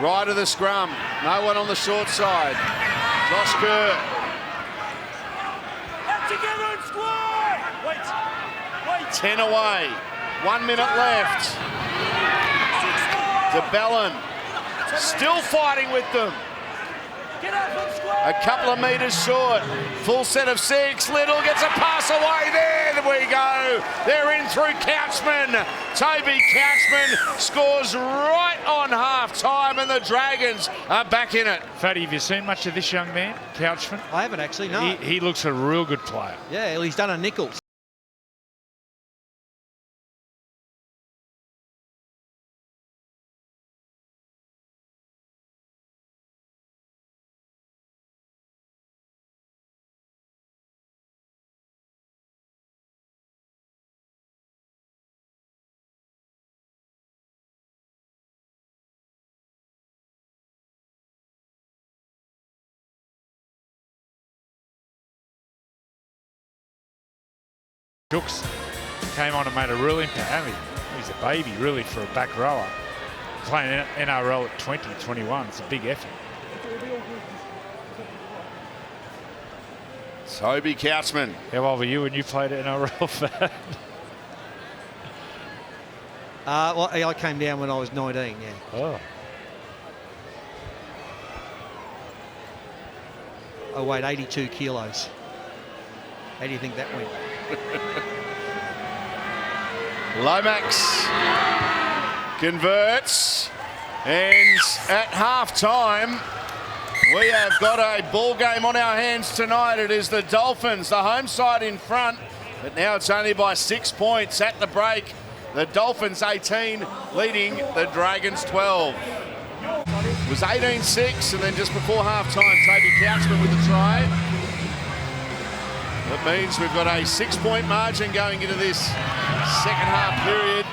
right of the scrum. No one on the short side. Josh Kerr. Out together and square. Wait. 10 away. 1 minute left. 6 more. DeBellin still fighting with them. Get up and square. A couple of metres short. Full set of 6. Little gets a pass away. There we go. They're in through Couchman. Toby Couchman scores right on half-time, and the Dragons are back in it. Fatty, have you seen much of this young man, Couchman? I haven't actually, no. He looks a real good player. Yeah, well, he's done a Nichols. Jooks came on and made a real impact. I mean, he's a baby, really, for a back rower. Playing NRL at 20, 21, it's a big effort. Toby Couchman. How old were you when you played NRL, Fat? Well, I came down when I was 19, yeah. Oh. I weighed 82 kilos. How do you think that went? Lomax converts, and at half-time, we have got a ball game on our hands tonight. It is the Dolphins, the home side in front, but now it's only by 6 points at the break. The Dolphins 18, leading the Dragons 12. It was 18-6, and then just before half-time, Toby Couchman with the try. That means we've got a 6-point margin going into this second half period.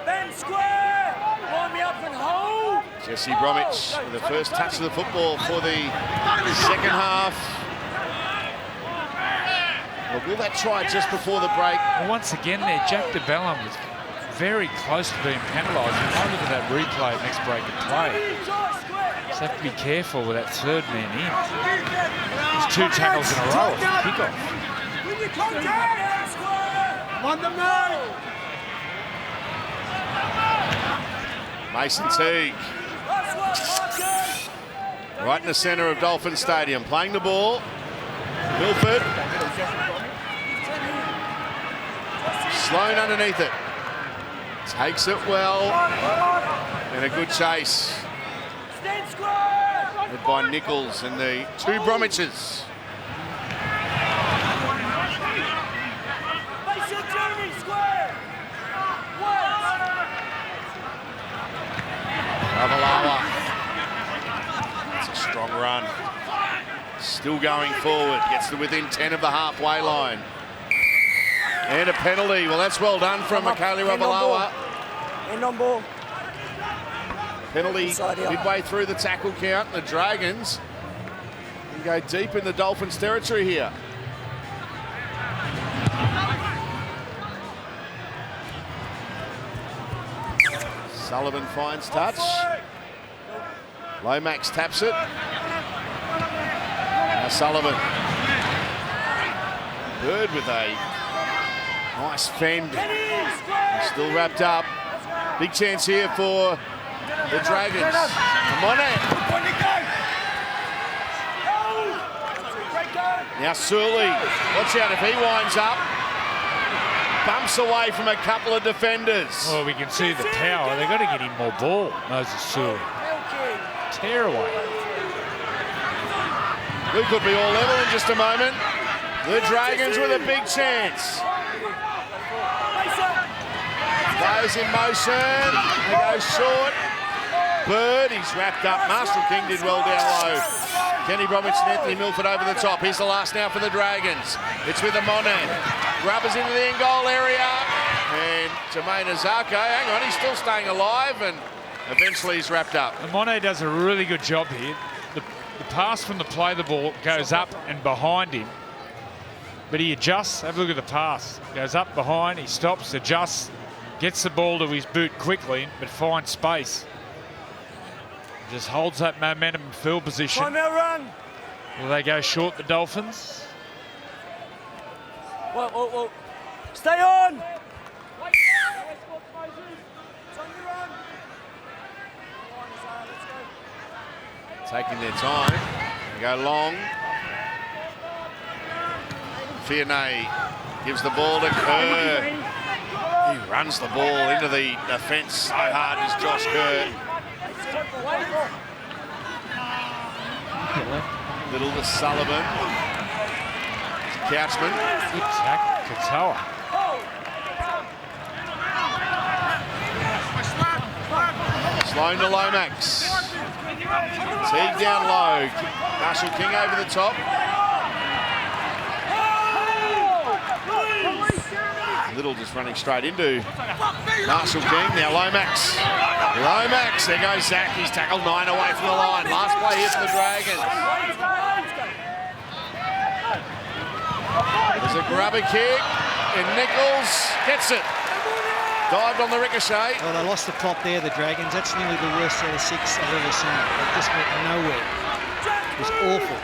Ben square. Line me up and hold. Jesse Bromwich with the first touch of the football for the second half. Well, will that try just before the break? Well, once again there, Jack DeBellin was very close to being penalised. You might look at that replay next break of play. So have to be careful with that third man in. There's 2 tackles in a row off the kickoff. Mason Teague. Right in the centre of Dolphin Stadium, playing the ball. Milford. Sloan underneath it. Takes it well. And a good chase. Led by Nichols and the 2 Bromwiches. Illawarra. It's a strong run. Still going forward. Gets to within 10 of the halfway line. And a penalty. Well, that's well done from Michaela Ravalawa. End on ball. Penalty midway through the tackle count. The Dragons can go deep in the Dolphins' territory here. Sullivan finds touch. Lomax taps it. Now Sullivan. Bird with a nice fend. Still wrapped up. Big chance here for the Dragons. Come on in. Now Surley. Watch out if he winds up. Bumps away from a couple of defenders. Well, we can see the tower. They've got to get him more ball. Moses Surley. Tear away. We could be all level in just a moment. The Dragons with a big chance. Players in motion. They go short. Bird, he's wrapped up. Marshall King did well down low. Kenny Bromwich and Anthony Milford over the top. Here's the last now for the Dragons. It's with Amone. Grubbers into the in-goal area. And Jermaine Azarko, hang on, he's still staying alive, and eventually he's wrapped up. Amone does a really good job here. The pass from the play the ball goes up and behind him, but he adjusts. Have a look at the pass. Goes up behind, he stops, adjusts, gets the ball to his boot quickly, but finds space. Just holds that momentum and field position. Time out, run. Will they go short, the Dolphins? Whoa. Stay on. Taking their time. They go long. Fionney gives the ball to Kerr. He runs the ball into the defence so hard as Josh Kerr. Little to Sullivan. Couchman. Good tackle, Katoa. Sloan to Lomax. Teague down low. Marshall King over the top. Little just running straight into Marshall King. Now Lomax. Lomax. There goes Zach. He's tackled 9 away from the line. Last play here for the Dragons. There's a grubber kick. And Nichols gets it. Dived on the ricochet. Well, they lost the plot there, the Dragons. That's nearly the worst out of 6 I've ever seen. They just went nowhere. It was awful.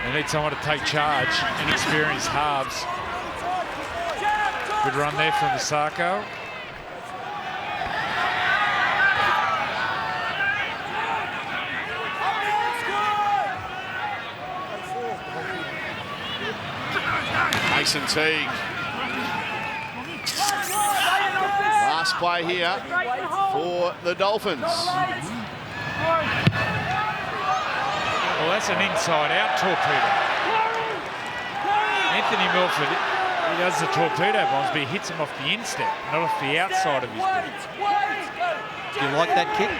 They need someone to take charge. Inexperienced halves. Good run there from the Sarko. Mason Teague. Last play here for the Dolphins. Well, that's an inside-out torpedo. Anthony Milford, he does the torpedo bombs, but he hits him off the instep, not off the outside of his boot. Do you like that kick?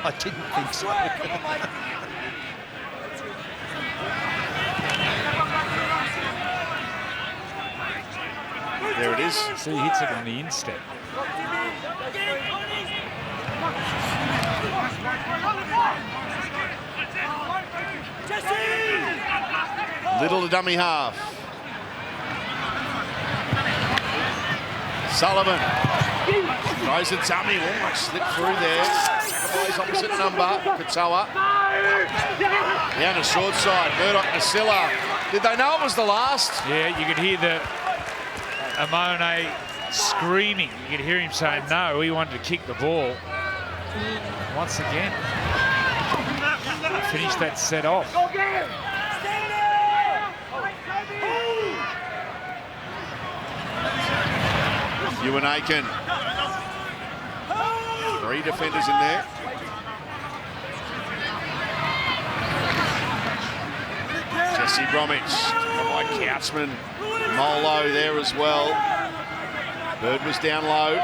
I didn't think so. There it is. So he hits it on the instep. Little to dummy half. Sullivan throws a dummy, almost slipped through there. Plays opposite number, Katoa. Down the short side, Murdoch Nasilla. Did they know it was the last? Yeah, you could hear the Amone screaming. You could hear him saying no, he wanted to kick the ball. Once again, finish that set off. Ewan Aiken. 3 defenders in there. Jesse Bromwich, by Couchman. Molo there as well. Bird was down low.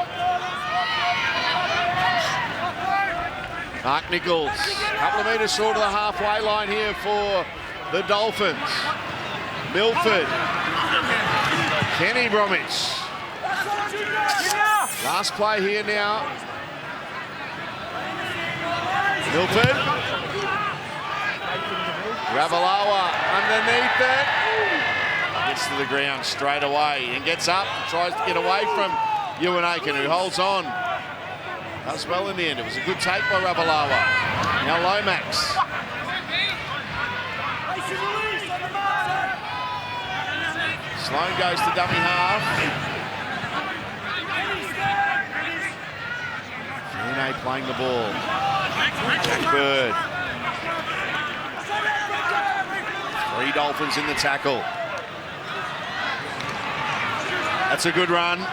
Mark Nichols, a couple of metres short of the halfway line here for the Dolphins. Milford. Kenny Bromwich. Last play here now. Milford. Ravalawa underneath it. Gets to the ground straight away and gets up, tries to get away from Ewan Aiken, who holds on. Does well in the end. It was a good take by Ravalawa. Now Lomax. Sloan goes to dummy half. Kine playing the ball. Jack Bird. 3 Dolphins in the tackle. That's a good run.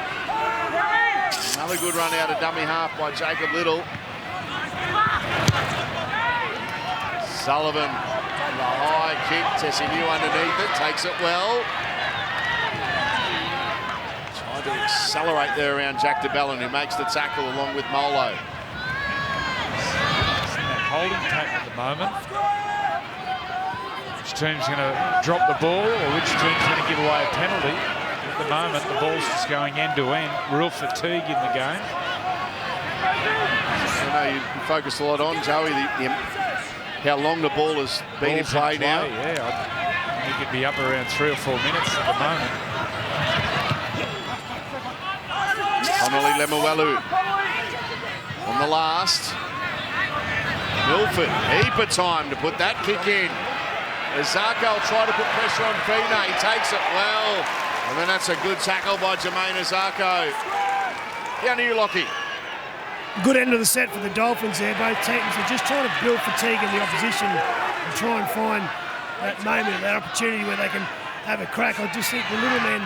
Another good run out of dummy half by Jacob Little. Sullivan, the high kick. Tessie New underneath it, takes it well. Trying to accelerate there around Jack DeBellin, who makes the tackle along with Molo. That holding pattern at the moment. Which team's going to drop the ball or which team's going to give away a penalty? At the moment, the ball's just going end to end. Real fatigue in the game. I know you focus a lot on, Joey, how long the ball has been in play now. Yeah, I think it'd be up around 3 or 4 minutes at the moment. Connolly Lemuelu on the last. Milford, heap of time to put that kick in. Azarko will try to put pressure on Fina. He takes it well. And then that's a good tackle by Jermaine Azarko. Down to you, Lockie. Good end of the set for the Dolphins there. Both teams are just trying to build fatigue in the opposition and try and find that moment, that opportunity where they can have a crack. I just think the little men,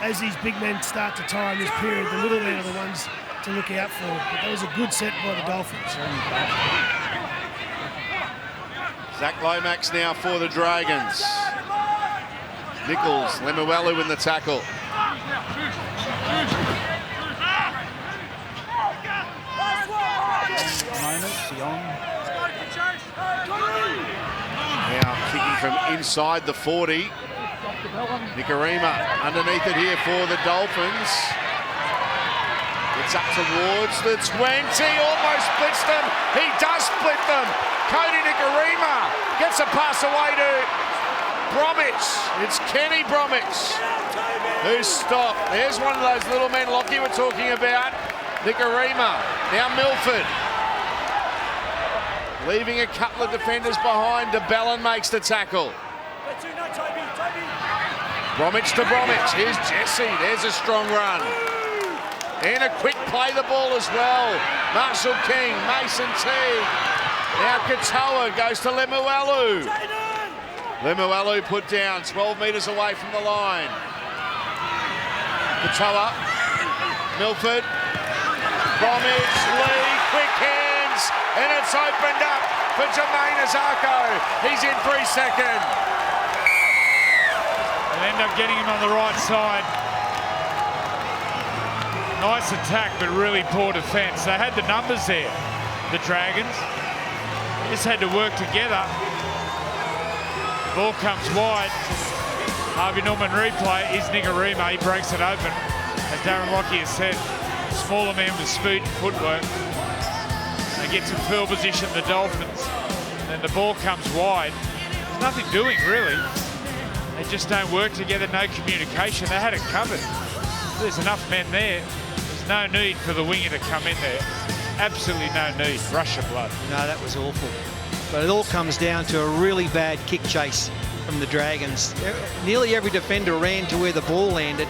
as these big men start to tire in this period, the little men are the ones to look out for. But that was a good set by the Dolphins. Zach Lomax now for the Dragons. Nichols, Lemuelu in the tackle. Now kicking from inside the 40. Nikarima underneath it here for the Dolphins. Gets up towards the 20, almost splits them. He does split them. Cody Nikarima gets a pass away to Bromwich. It's Kenny Bromwich who's stopped. There's one of those little men Lockie were talking about. Nikarima, now Milford. Leaving a couple of defenders behind. DeBellin makes the tackle. Bromwich to Bromwich. Here's Jesse. There's a strong run. And a quick play the ball as well. Marshall King, Mason Teague. Now Katoa goes to Lemuelu. Lemuelu put down 12 metres away from the line. Katoa, Milford, Bromwich, Lee, quick hands, and it's opened up for Jermaine Azarko. He's in for his second. They end up getting him on the right side. Nice attack, but really poor defence. They had the numbers there, the Dragons. They just had to work together. Ball comes wide. Harvey Norman replay is Nikarima. He breaks it open. As Darren Lockie has said, smaller man with speed and footwork. They get some field position, the Dolphins. And then the ball comes wide. There's nothing doing, really. They just don't work together, no communication. They had it covered. There's enough men there. There's no need for the winger to come in there. Absolutely no need. Rush of blood. No, that was awful. But it all comes down to a really bad kick chase from the Dragons. Nearly every defender ran to where the ball landed,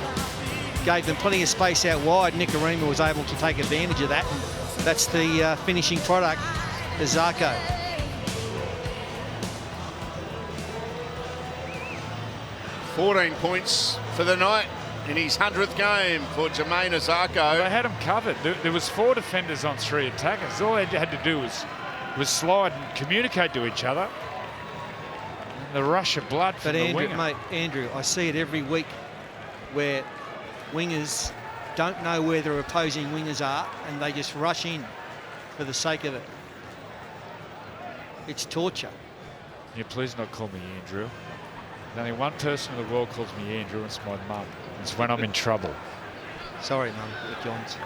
gave them plenty of space out wide. Nikarima was able to take advantage of that, and that's the finishing product, the Zarko. $14 points for the night in his 100th game for Jermaine Azarko. They had him covered. There was 4 defenders on 3 attackers. All they had to do was slide and communicate to each other. And the rush of blood from the winger. But Andrew, I see it every week where wingers don't know where their opposing wingers are and they just rush in for the sake of it. It's torture. Yeah, please not call me Andrew. There's only one person in the world calls me Andrew, and it's my mum. It's when I'm in trouble. Sorry, Mum, Johns.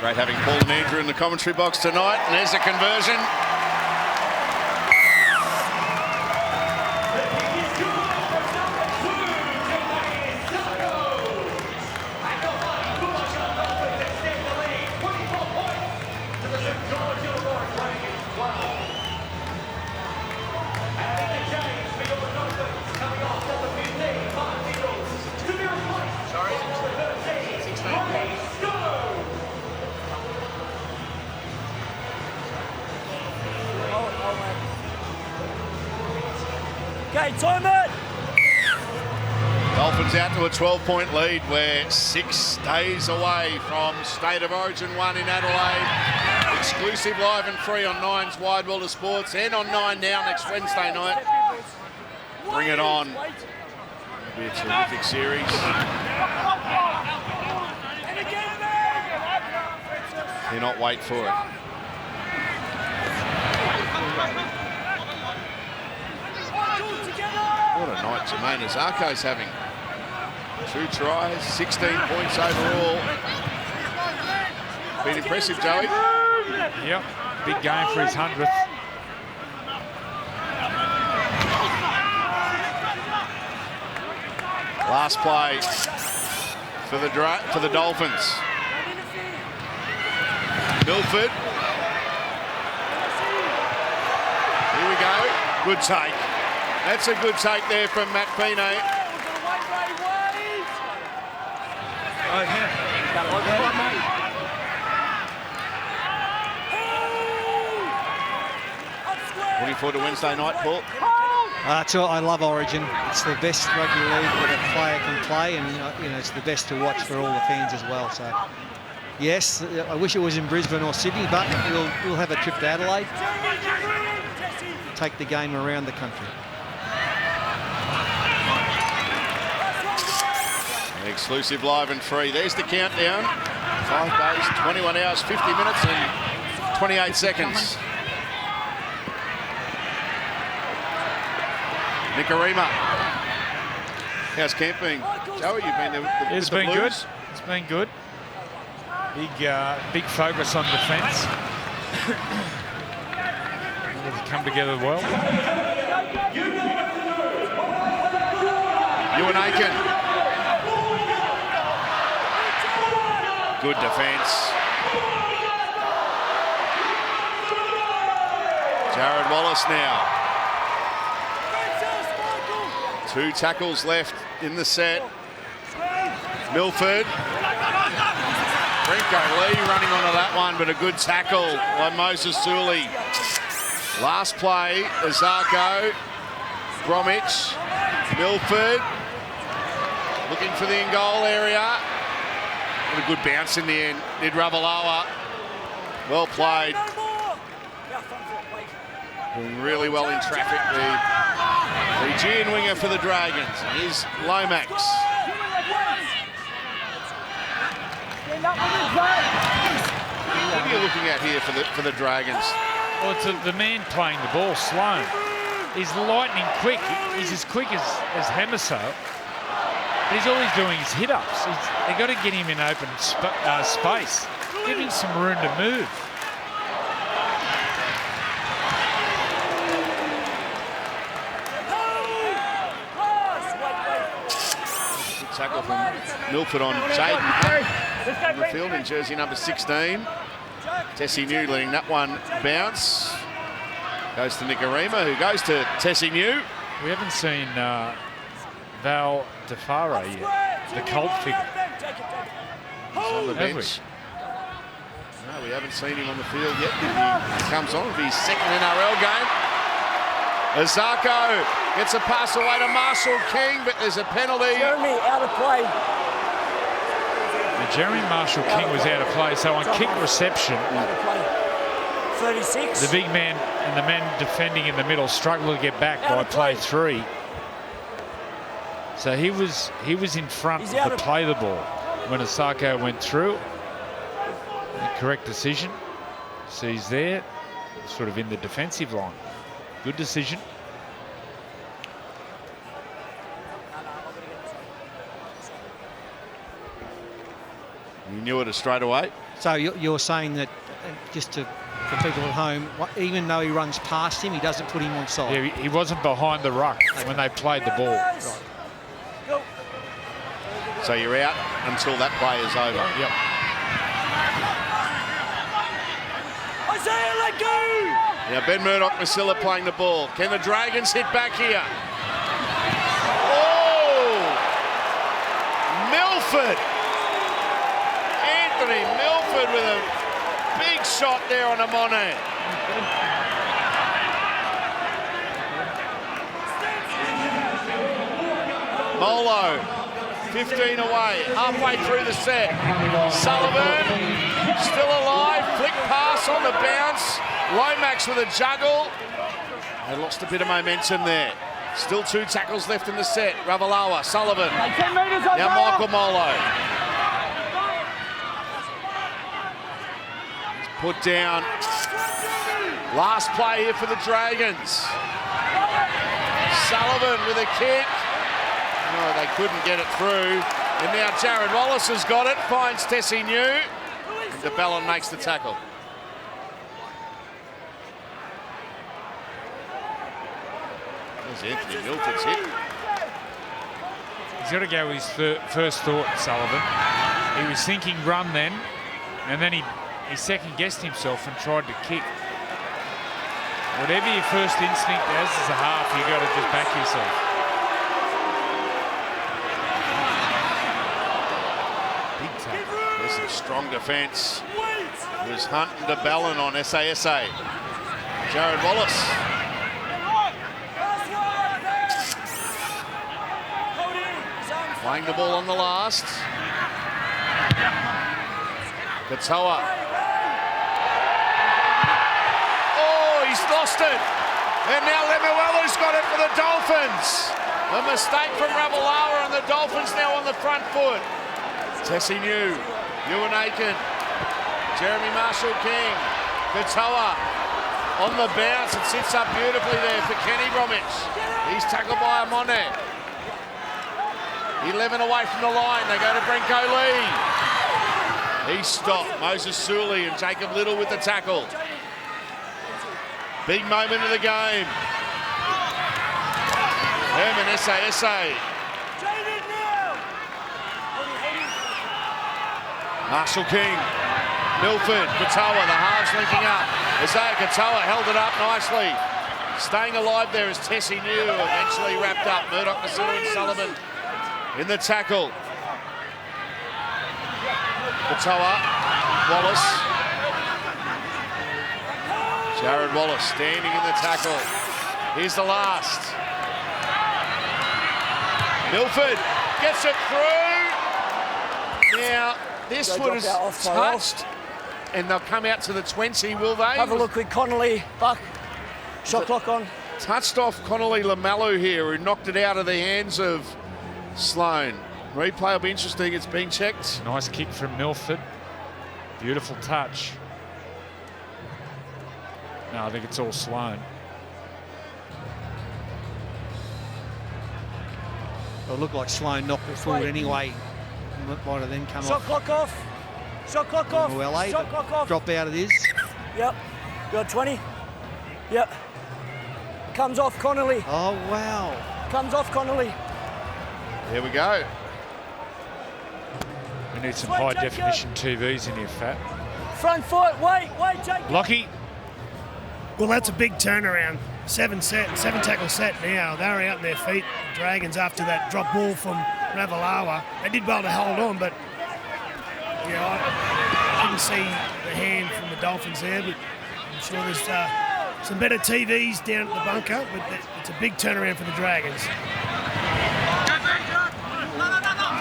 Great having Paul and Andrew in the commentary box tonight. And there's a conversion. Okay, time it! Dolphins out to a 12-point lead. We're 6 days away from State of Origin 1 in Adelaide. Exclusive live and free on Nine's Wide World of Sports and on 9 Now next Wednesday night. Bring it on. It'll be a terrific series. Cannot wait for it. What a night Jermaine Azarko's having. 2 tries, 16 points overall. Been impressive, Joey. Yep, big game for his 100th. Last play for the Dolphins. Milford. Here we go. Good take. That's a good take there from Matt Pino. Looking forward to Wednesday night, Paul. I love Origin. It's the best rugby league that a player can play, and you know, it's the best to watch for all the fans as well. So, yes, I wish it was in Brisbane or Sydney, but we'll have a trip to Adelaide, take the game around the country. Exclusive live and free. There's the countdown. 5 days, 21 hours, 50 minutes and 28 seconds. Nicarima. How's camp been? Joey, you've been there with the It's been Blues. good. It's been good. Big focus on defence. They've come together well. Ewan Aiken. Good defence. Jared Wallace now. 2 tackles left in the set. Milford. Brinko Lee running onto that one, but a good tackle by Moses Sully. Last play, Azarko, Bromwich, Milford. Looking for the in-goal area. A good bounce in the end. Did Ravalawa. Well played. Doing really well in traffic. The Fijian winger for the Dragons. Here's Lomax. What are you looking at here for the Dragons? Well, it's the man playing the ball, Sloan. He's lightning quick. He's as quick as Hamiso. But all he's doing is hit-ups. They've got to get him in open space. Give him some room to move. Good tackle from Milford on Jaden in the field in jersey number 16. Tessie New letting that one bounce. Goes to Nicarima, who goes to Tessie New. We haven't seen Val DeFaro yet, the cult figure. He's on the bench. No, we haven't seen him on the field yet. He comes on for his second NRL game. Azarko gets a pass away to Marshall King, but there's a penalty. Jeremy out of play. And Jeremy Marshall King was out of play, so on kick reception, Out of play. 36. the big man and the man defending in the middle struggled to get back by play 3. So he was in front to play the ball when Azarko went through. The correct decision. So he's there. sort of in the defensive line. Good decision. You knew it straight away. So you're saying that, for people at home, even though he runs past him, he doesn't put him on side. Yeah, he wasn't behind the ruck when they played the ball. Right. So you're out until that play is over. Yep. Isaiah, let go! Now Ben Murdoch-Masila playing the ball. Can the Dragons hit back here? Oh! Milford! Anthony Milford with a big shot there on Amone. Molo, 15 away, halfway through the set. Sullivan, still alive, flick pass on the bounce. Lomax with a juggle. They lost a bit of momentum there. Still 2 tackles left in the set. Ravalawa, Sullivan. Now Michael Molo. He's put down. Last play here for the Dragons. Sullivan with a kick. No, they couldn't get it through. And now Jared Wallace has got it, finds Tessie New. And DeBellon makes the tackle. There's Anthony Milford's hit. He's got to go with his first thought, Sullivan. He was thinking run then, and then he second-guessed himself and tried to kick. Whatever your first instinct is as a half, you've got to just back yourself. There's some strong defence. It was Hunt and DeBellon on SASA. Jared Wallace. Playing the ball on the last. Katoa. Oh, he's lost it. And now Lemuelu's got it for the Dolphins. A mistake from Ravalawa, and the Dolphins now on the front foot. Tessie New, Ewan Aiken, Jeremy Marshall-King, Katoa on the bounce. It sits up beautifully there for Kenny Bromwich. He's tackled by Amone. 11 away from the line. They go to Brenko Lee. He's stopped. Moses Suley and Jacob Little with the tackle. Big moment of the game. Herman SASA. Marshall King, Milford, Katoa, the halves linking up. Isaiah Katoa held it up nicely. Staying alive there is Tessie New, eventually wrapped up. Murdoch-Masila and Sullivan in the tackle. Katoa, Wallace. Jared Wallace standing in the tackle. Here's the last. Milford gets it through. Now, this would have touched, and they'll come out to the 20, will they? Have a look with Connolly, Buck. Shot clock on. Touched off Connolly Lamalu here, who knocked it out of the hands of Sloan. Replay will be interesting. It's been checked. Nice kick from Milford. Beautiful touch. No, I think it's all Sloan. It'll look like Sloan knocked it forward anyway. Might have then come Shot off. clock off. Shot clock off. Well, Shot clock off. Drop out it is. Yep. Got 20. Yep. Comes off Connolly. Oh, wow. Comes off Connolly. Here we go. We need some high-definition TVs in here, Fat. Front foot. Wait, Jacob. Lockie. Well, that's a big turnaround. 7 tackle set now. They're out on their feet. The Dragons, after that drop ball from Ravalawa, they did well to hold on, but I didn't see the hand from the Dolphins there, but I'm sure there's some better TVs down at the bunker, but it's a big turnaround for the Dragons.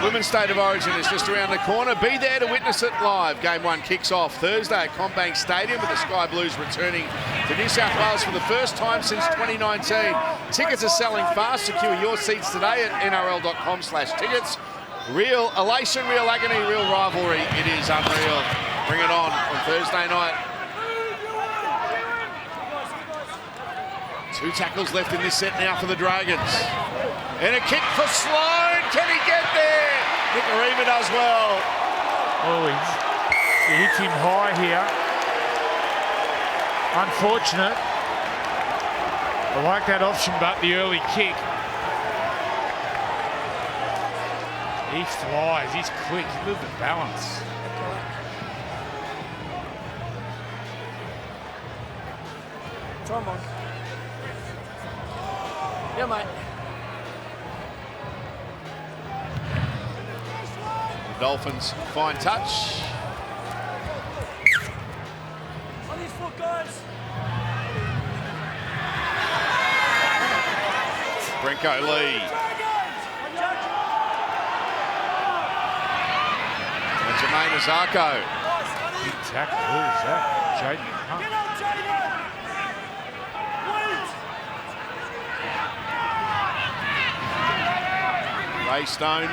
Women's State of Origin is just around the corner. Be there to witness it live. Game 1 kicks off Thursday at Combank Stadium, with the Sky Blues returning to New South Wales for the first time since 2019. Tickets are selling fast. Secure your seats today at nrl.com/tickets. Real elation, real agony, real rivalry. It is unreal. Bring it on Thursday night. 2 tackles left in this set now for the Dragons. And a kick for Sloan. Can he get there? Nicarima does well. Oh, he hits him high here. Unfortunate. I like that option, but the early kick. He flies, he's quick, he's a little bit balance. Try him on. Yeah, mate. The Dolphins fine touch. On his foot, guys. Brenko Lee. And Jermaine Azarko. Big tackle, who is that? Jaden Hunt. Get up, Jaden! Ray Stone.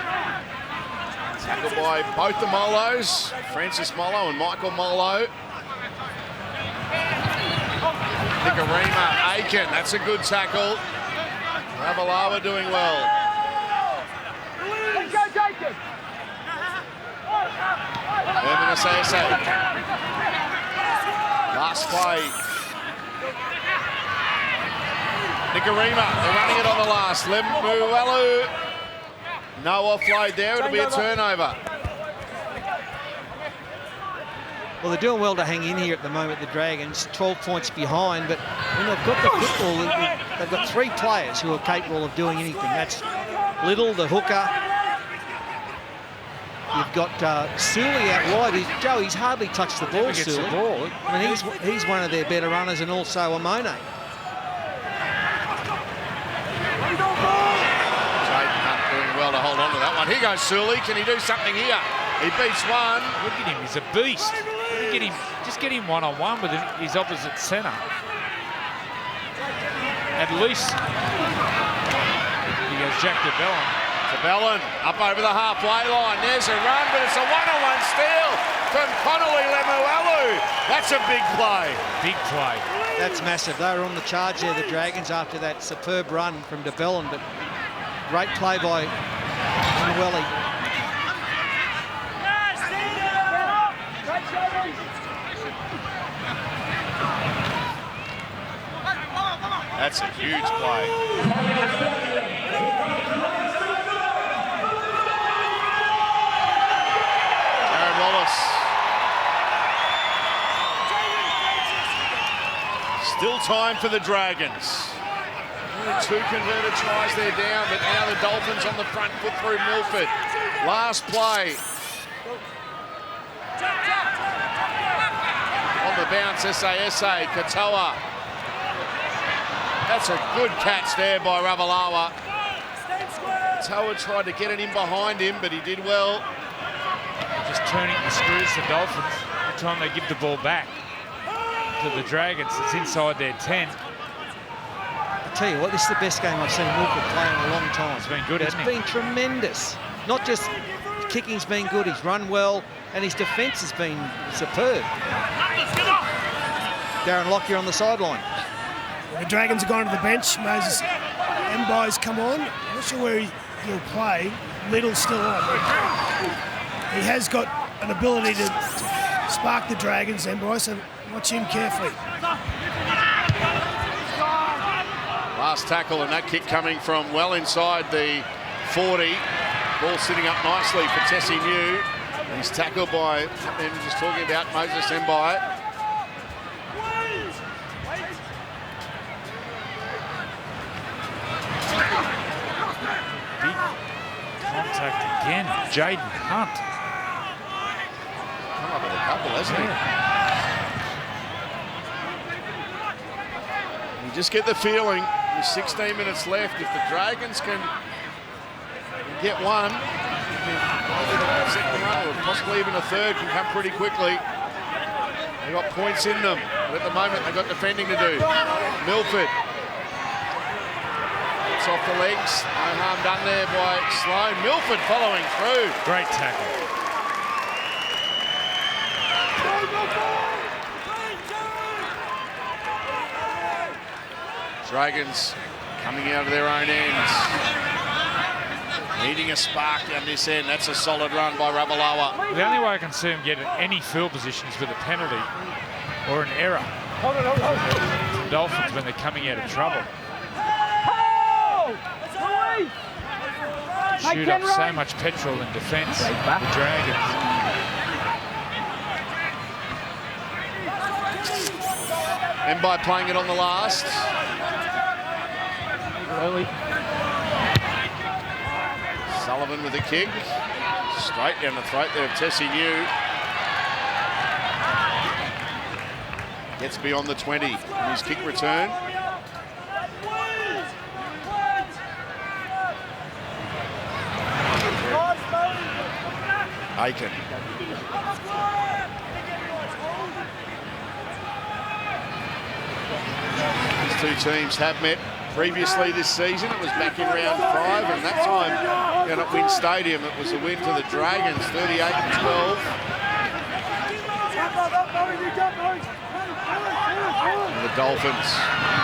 Tackled by both the Molos, Francis Molo and Michael Molo. Nicarima, Aiken, that's a good tackle. Ravalawa doing well. Let's go, Jacob! Say. Last play. Nicarima, they're running it on the last. Lemuelu. No offload there, it'll be a turnover. Well, they're doing well to hang in here at the moment, the Dragons, 12 points behind, but when they've got the football, they've got 3 players who are capable of doing anything. That's Little, the hooker. You've got Sully out wide. He's hardly touched the ball, Sully. I mean, he's one of their better runners, and also Amone. Well to hold on to that one. Here goes Sully. Can he do something here? He beats one. Look at him, he's a beast. Just get him one-on-one with his opposite centre. At least he goes Jack DeBellin. DeBellin up over the halfway line. There's a run, but it's a one-on-one steal from Connolly Lemuelu. That's a big play. Big play. That's massive. They were on the charge there, the Dragons, after that superb run from DeBellin, but great play by Noelle. That's a huge play. Aaron Wallace. Still time for the Dragons. Only 2 converted tries there down, but now the Dolphins on the front foot through Milford. Last play. On the bounce, SASA, Katoa. That's a good catch there by Ravalawa. Katoa tried to get it in behind him, but he did well. Just turning the screws, the Dolphins. Every time they give the ball back to the Dragons, it's inside their 10. I tell you what, this is the best game I've seen Milford play in a long time. It's been good, hasn't it? It's been tremendous. Not just kicking's been good, he's run well, and his defence has been superb. Darren Lockyer on the sideline. The Dragons have gone to the bench. Moses Mbai's come on. I'm not sure where he'll play. Little's still on. He has got an ability to spark the Dragons, Mbai, so watch him carefully. Last tackle, and that kick coming from well inside the 40. Ball sitting up nicely for Tessie Mew. He's tackled by, just talking about Moses Mbai. Big contact again. Jaden Hunt. Come up with a couple, hasn't he? You just get the feeling, with 16 minutes left, if the Dragons can get one, the second run, or possibly even a third, can come pretty quickly. They've got points in them, but at the moment they've got defending to do. Milford. It's off the legs. No harm done there by Sloan. Milford following through. Great tackle. Dragons coming out of their own ends. Needing a spark down this end. That's a solid run by Ravalawa. The only way I can see them get any field position is with a penalty or an error. The Dolphins when they're coming out of trouble. Shoot up so much petrol in defence, the Dragons. And by playing it on the last. Sullivan with a kick. Straight down the throat there of Tessie New. Gets beyond the 20 in his kick return. Aiken. These two teams have met previously this season. It was back in round 5, and that time down at Wynn Stadium it was a win to the Dragons, 38-12. And the Dolphins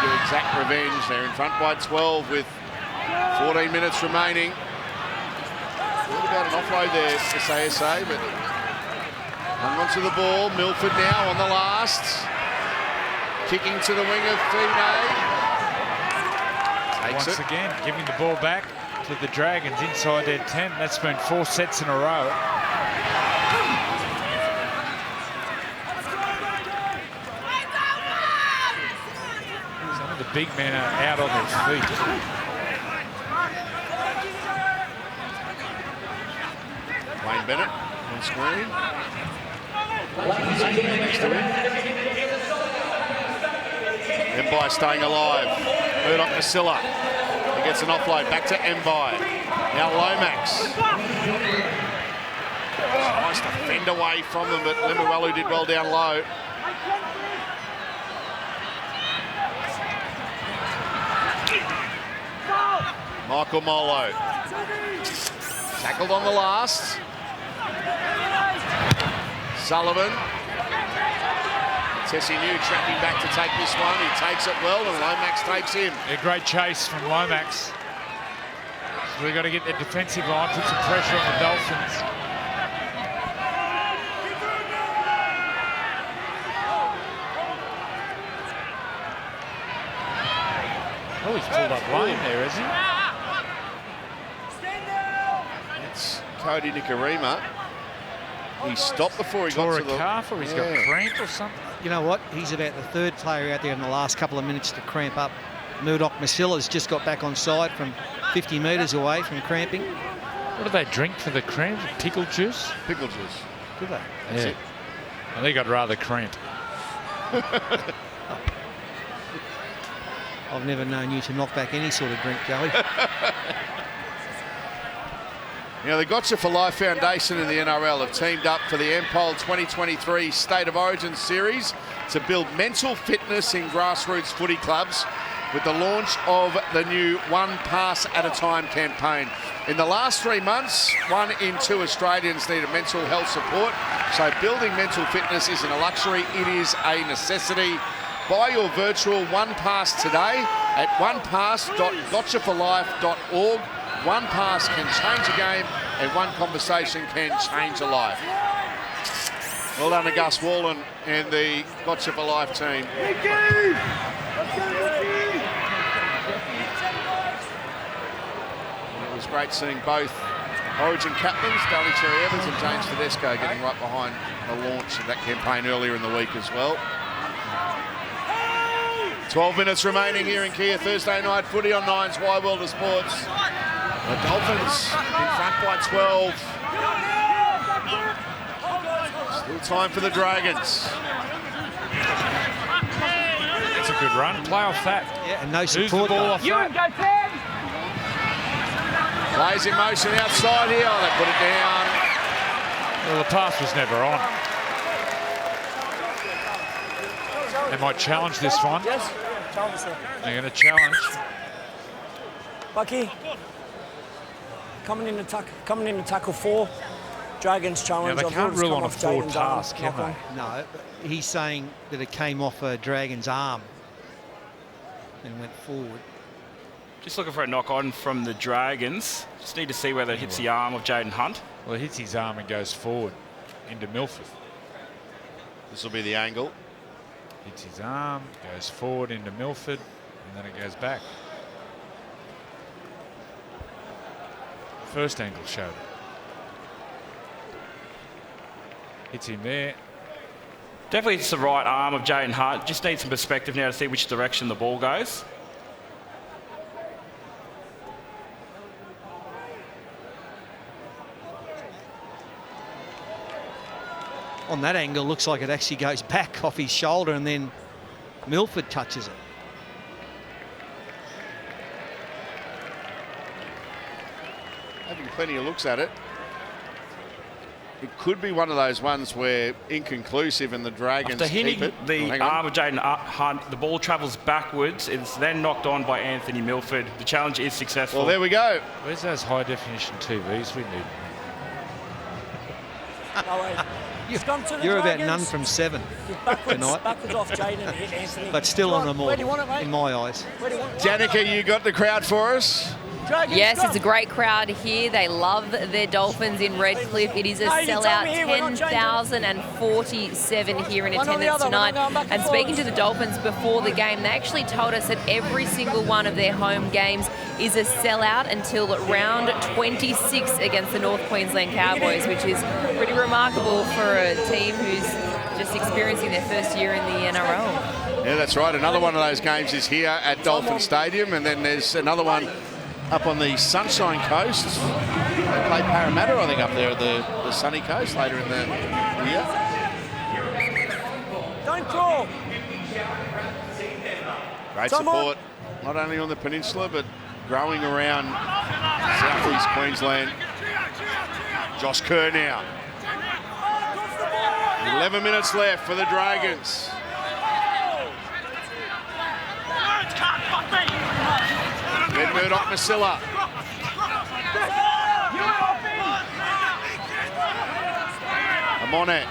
do exact revenge. They're in front by 12 with 14 minutes remaining. Thought about an offload there, SASA, but hung on to the ball. Milford now on the last. Kicking to the wing of Fine. Takes Once again, giving the ball back to the Dragons inside their 10. That's been 4 sets in a row. Some of the big men are out on their feet. Wayne Bennett on screen. Mbai staying alive. Murdoch Masilla. He gets an offload back to Mbai. Now Lomax. Nice to fend away from them, but Lemuelu did well down low. Michael Molo. Tackled on the last. Sullivan. Tessie New tracking back to take this one. He takes it well, and Lomax takes him. A great chase from Lomax. So they've got to get their defensive line, put some pressure on the Dolphins. Oh, he's pulled up lane there, isn't he? It's Cody Nikarima. He stopped before he got to the calf, or he's got cramp or something. You know what? He's about the third player out there in the last couple of minutes to cramp up. Murdoch Masilla's just got back on side from 50 metres away from cramping. What do they drink for the cramp? Pickle juice? Pickle juice. Do they? That's it. I think I'd rather cramp. I've never known you to knock back any sort of drink, Joey. Now, the Gotcha for Life Foundation and the NRL have teamed up for the MPOL 2023 State of Origin Series to build mental fitness in grassroots footy clubs with the launch of the new One Pass at a Time campaign. In the last 3 months, 1 in 2 Australians needed mental health support, so building mental fitness isn't a luxury, it is a necessity. Buy your virtual One Pass today at onepass.gotchaforlife.org. One pass can change a game, and one conversation can change a life. Well done to Gus Wallen and the Gotcha for Life team. It was great seeing both Origin captains, Daly Cherry Evans and James Tedesco, getting right behind the launch of that campaign earlier in the week as well. 12 minutes remaining here in Kia Thursday night footy on Nine's Wide World of Sports. The Dolphins in front by 12. Still time for the Dragons. That's a good run. Play off that. Yeah, and no Lose the support. ball off that. Plays in motion outside here. Oh, they put it down. Well, the pass was never on. They might challenge this one. Yes, challenge, sir. They're going to challenge. Bucky, coming in to tackle 4. Dragons challenge. Yeah, they I've can't always rule come on a off full Jaden's task, arm, can knock they? on. No, he's saying that it came off a Dragon's arm. and went forward. Just looking for a knock on from the Dragons. Just need to see whether it hits the arm of Jaden Hunt. Well, it hits his arm and goes forward into Milford. This will be the angle. Hits his arm, goes forward into Milford, and then it goes back. First angle showed it. Hits him there. Definitely it's the right arm of Jaden Hunt. Just need some perspective now to see which direction the ball goes. On that angle, looks like it actually goes back off his shoulder and then Milford touches it. Having plenty of looks at it. It could be one of those ones where inconclusive and the Dragons After hitting keep it. the arm of Jaden Hunt, the ball travels backwards. It's then knocked on by Anthony Milford. The challenge is successful. Well, there we go. Where's those high definition TVs we need? You're about none from 7 tonight. Backwards off Jaden and hit Anthony. But still on the Where do you want it, more, mate? in my eyes. Where do you want it? Danica, you got the crowd for us? Dragons, Yes, come. it's a great crowd here. They love their Dolphins in Redcliffe. It is a Hey, you told sellout, me here, we're not changing. 10,047 here in One or the attendance other, we're not tonight. going back and And speaking to forwards. the Dolphins before the game, they actually told us that every single one of their home games is a sellout until round 26 against the North Queensland Cowboys, which is pretty remarkable for a team who's just experiencing their first year in the NRL. Yeah, that's right. Another one of those games is here at Dolphin Stadium, and then there's another one up on the Sunshine Coast. They play Parramatta, I think, up there at the sunny coast later in the year. Don't crawl. Great Come on. support, not only on the peninsula, but growing around southeast Queensland. Josh Kerr now. 11 minutes left for the Dragons. Red Murdoch Masilla. Amone.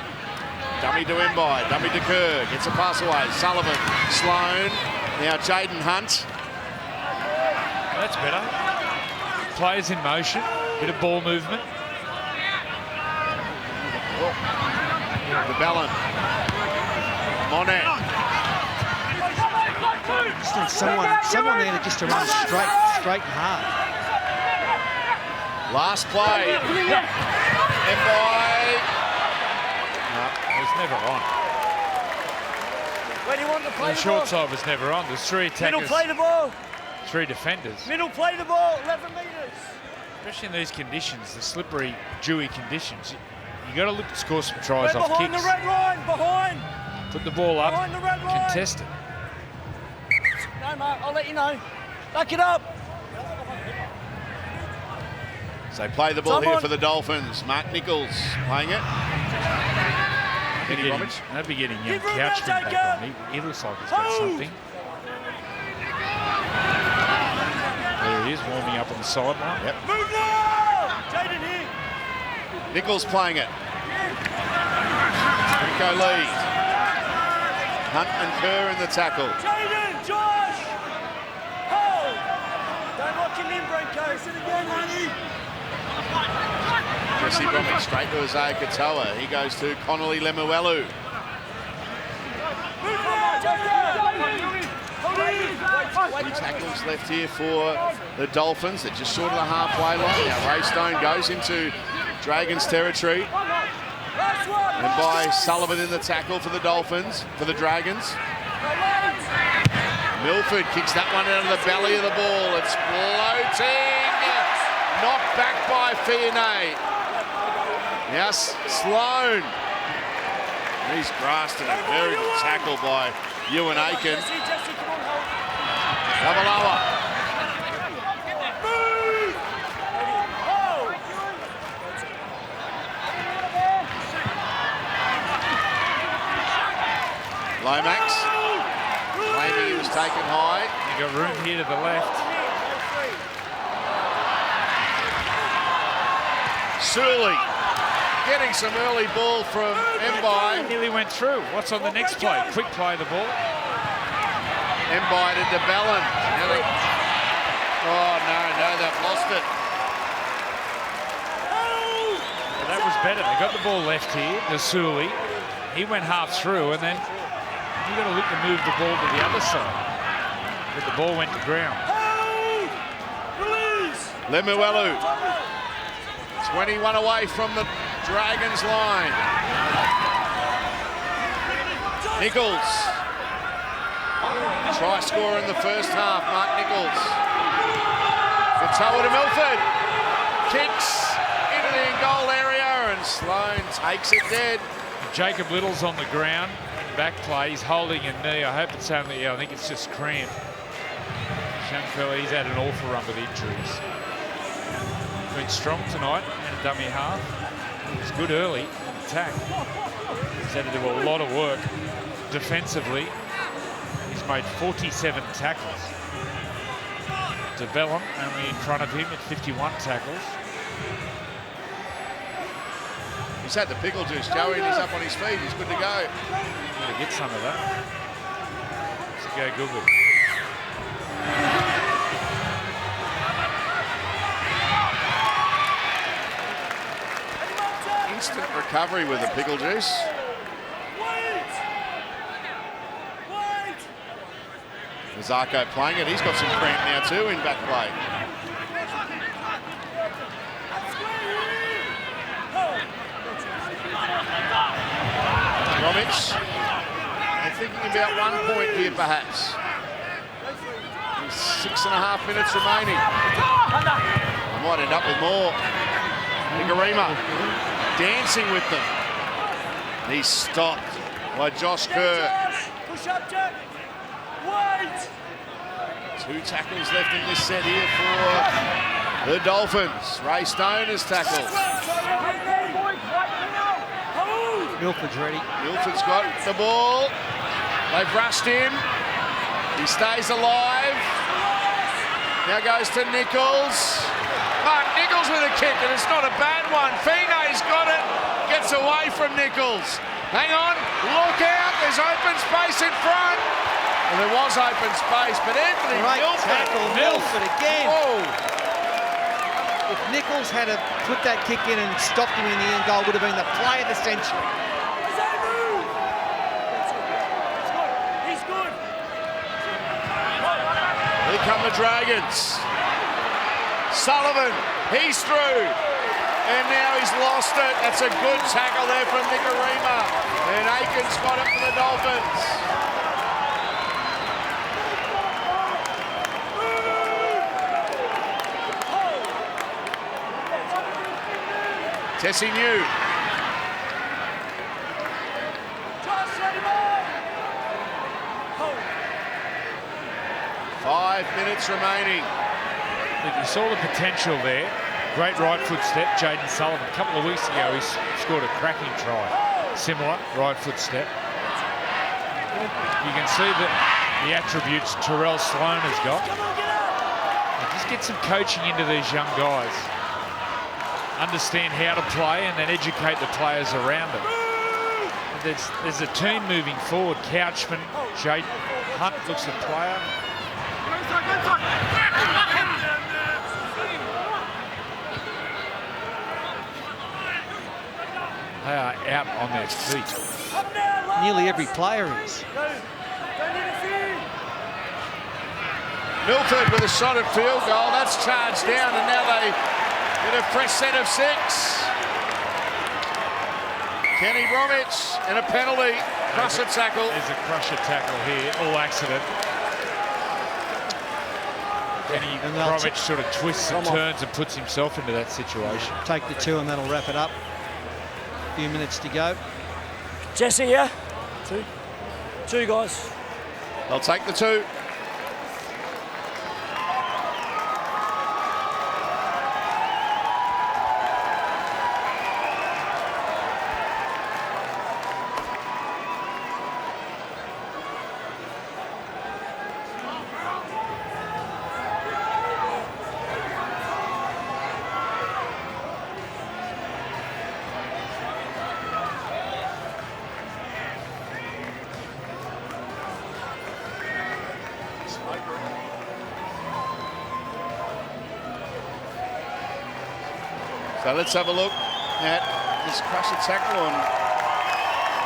Dummy to Mbai. Dummy to Kerr. Gets a pass away. Sullivan. Sloan. Now Jaden Hunt. That's better. Players in motion, bit of ball movement. The Ballon. Monet. Just need someone there just to run straight and hard. Last play. Mbai. It was never on. Where do you want to play The the short ball? side was never on. There's 3 Middle, attackers, play the ball. 3 defenders. Middle, play the ball. 11 metres. Especially in these conditions, the slippery, dewy conditions, you got to look to score some We're tries off behind kicks. the red line. Behind. Put the ball up, Behind the red line. contest it. No, Mark, I'll let you know. Back it up. So they play the ball here Someone- for the Dolphins. Mark Nichols playing it. Kenny Roberts. They'd be getting young Give room Couchman now, back Jacob. on. He looks like he's got Hold. something. There he is, warming up on the sideline. Yep. Move now. Jaden here. Nichols playing it. Rico Lee. Hunt and Kerr in the tackle. Jaden, Josh. Hold. Don't lock him in, Branko. Sit again, honey. Jesse Bromwich straight to Isaiah Katoa. He goes to Connolly Lemuelu. Move now, Jaden. Hold Two tackles left here for the Dolphins. They're just short of the halfway line. Now Ray Stone goes into Dragons territory. Last one. And by Sullivan in the tackle for the Dolphins, for the Dragons. Milford kicks that one out of the belly of the ball. It's floating. Knocked back by Fionnay. Yes, Sloan. He's grasped in a very good tackle by Ewan Aiken. Jesse, come on, hold. Ravalawa. Move. Hold. Lomax. Claiming he was taken high. You got room here to the left. Surley getting some early ball from Mbai. Nearly went through. What's on the next play? Quick play the ball. Then bited to Bellin. Nearly. Oh, no, they've lost it. But that was better. They got the ball left here to Sully. He went half through, and then you got to look to move the ball to the other side. But the ball went to ground. Lemuelu. 21 away from the Dragons line. Nichols. Try scorer in the first half, Mark Nichols. Gets over to Milford. Kicks into the in-goal area and Sloane takes it dead. Jacob Little's on the ground. Back play. He's holding a knee. I hope it's only, I think it's just cramp. Young fella, he's had an awful run with injuries. Been strong tonight and a dummy half. He's good early in attack. He's had to do a lot of work defensively. He's made 47 tackles. DeBellum only in front of him at 51 tackles. He's had the pickle juice, Joey, and he's up on his feet. He's good to go. Gotta get some of that. Let's go Google. Instant recovery with the pickle juice. Zarko playing it. He's got some cramp now too in back play. Bromwich. They're thinking about 1 point here perhaps. 6.5 minutes remaining. They might end up with more. Nigarima dancing with them. And he's stopped by Josh Kerr. Push up, Jack. Wait. 2 tackles left in this set here for the Dolphins. Ray Stone has tackled. Milford's ready. Milford's got the ball. They've rushed him. He stays alive. Now goes to Nichols. Mark Nichols with a kick, and it's not a bad one. Fine's got it. Gets away from Nichols. Hang on. Look out. There's open space in front. And there was open space, but Anthony Great Milford. tackle, Milford again. Whoa. If Nichols had put that kick in and stopped him in the end goal, would have been the play of the century. He's good. Here come the Dragons. Sullivan, he's through. And now he's lost it. That's a good tackle there from Nigarima. And Aiken's got it for the Dolphins. Tessie New. 5 minutes remaining. Look, you saw the potential there. Great right foot step, Jaden Sullivan. A couple of weeks ago, he scored a cracking try. Similar right foot step. You can see the attributes Terrell Sloane has got. And just get some coaching into these young guys. Understand how to play and then educate the players around them. There's a team moving forward. Couchman, Jaden Hunt looks at player. They are out on their feet. Nearly every player is. Milford with a shot at field goal. That's charged down, and now they get a fresh set of 6. Kenny Bromwich and a penalty. Crusher tackle. There's a crusher tackle here. All accident. Kenny Bromwich sort of twists and turns and puts himself into that situation. Take the 2 and that'll wrap it up. A few minutes to go. Jesse, yeah? 2 guys. They'll take the 2. So let's have a look at this crusher tackle on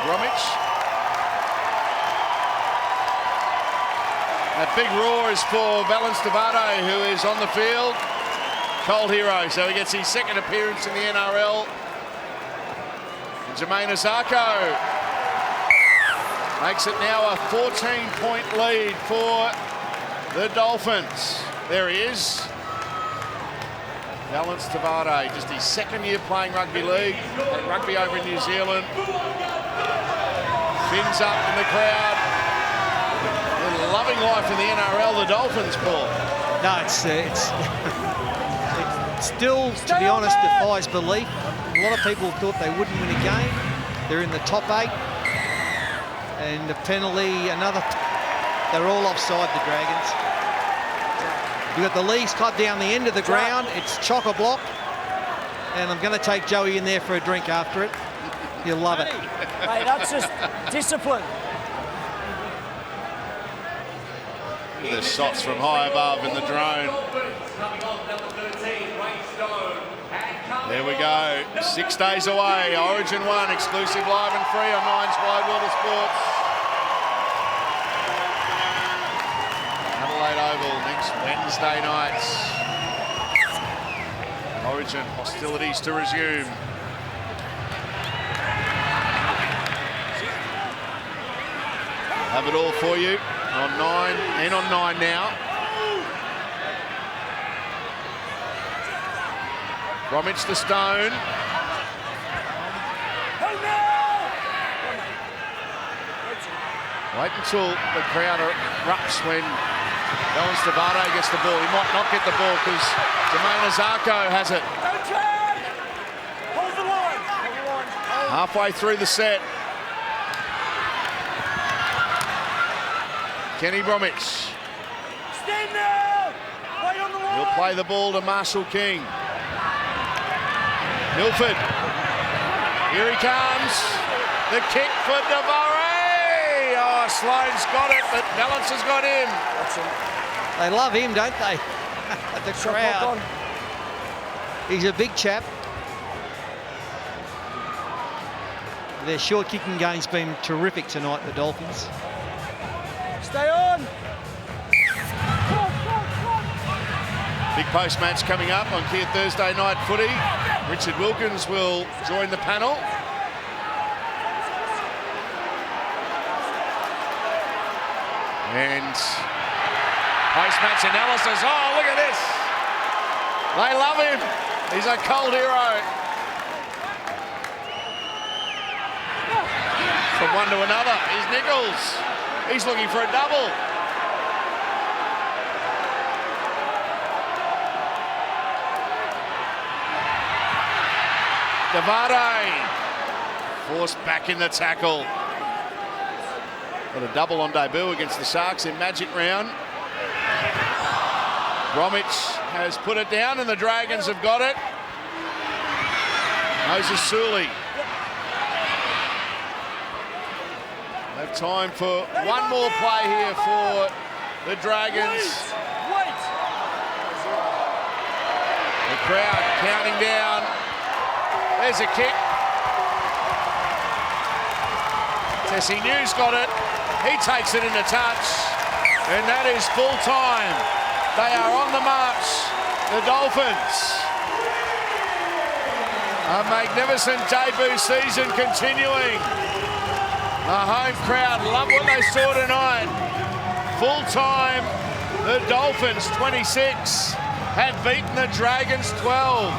Bromwich. That big roar is for Valence Tavado, who is on the field. Cold hero, so he gets his second appearance in the NRL. And Jermaine Azarko makes it now a 14-point lead for the Dolphins. There he is. Valence Tavado, just his second year playing rugby league. Played rugby over in New Zealand. Fins up in the crowd. They're loving life in the NRL, the Dolphins, Paul. No, it's it still, to be honest, defies belief. A lot of people thought they wouldn't win a game. They're in the top 8. And the penalty, another, they're all offside, the Dragons. You've got the Leagues Club down the end of the ground. It's chock-a-block. And I'm going to take Joey in there for a drink after it. You'll love it. Mate, that's just discipline. The shots from high above in the drone. There we go. 6 days away. Origin 1, exclusive live and free on Nine's Wide World of Sports. Adelaide Oval next Wednesday night. Origin hostilities to resume. Have it all for you on 9 and on 9 now. Bromwich to Stone. Wait until the crowd erupts when Valence Tavado gets the ball. He might not get the ball because Jermaine Azarko has it. Hold the line. Halfway through the set. Kenny Bromwich. Stand now. Wait on the line. He'll play the ball to Marshall King. Milford. Here he comes. The kick for Devore. Oh, Sloane's got it, but Valence has got him. They love him, don't they? The crowd. He's a big chap. Their short kicking game's been terrific tonight, the Dolphins. Stay on. Big post match coming up on Kia Thursday Night Footy. Richard Wilkins will join the panel. And post-match analysis. Oh, look at this. They love him. He's a cold hero. From one to another. Here's Nichols. He's looking for a double. Devade forced back in the tackle. Got a double on debut against the Sharks in Magic Round. Bromwich has put it down and the Dragons have got it. Moses Suley. Have time for one more play here for the Dragons. The crowd counting down. There's a kick. Tessie News got it. He takes it into touch. And that is full time. They are on the march. The Dolphins. A magnificent debut season continuing. The home crowd love what they saw tonight. Full time. The Dolphins 26 have beaten the Dragons 12.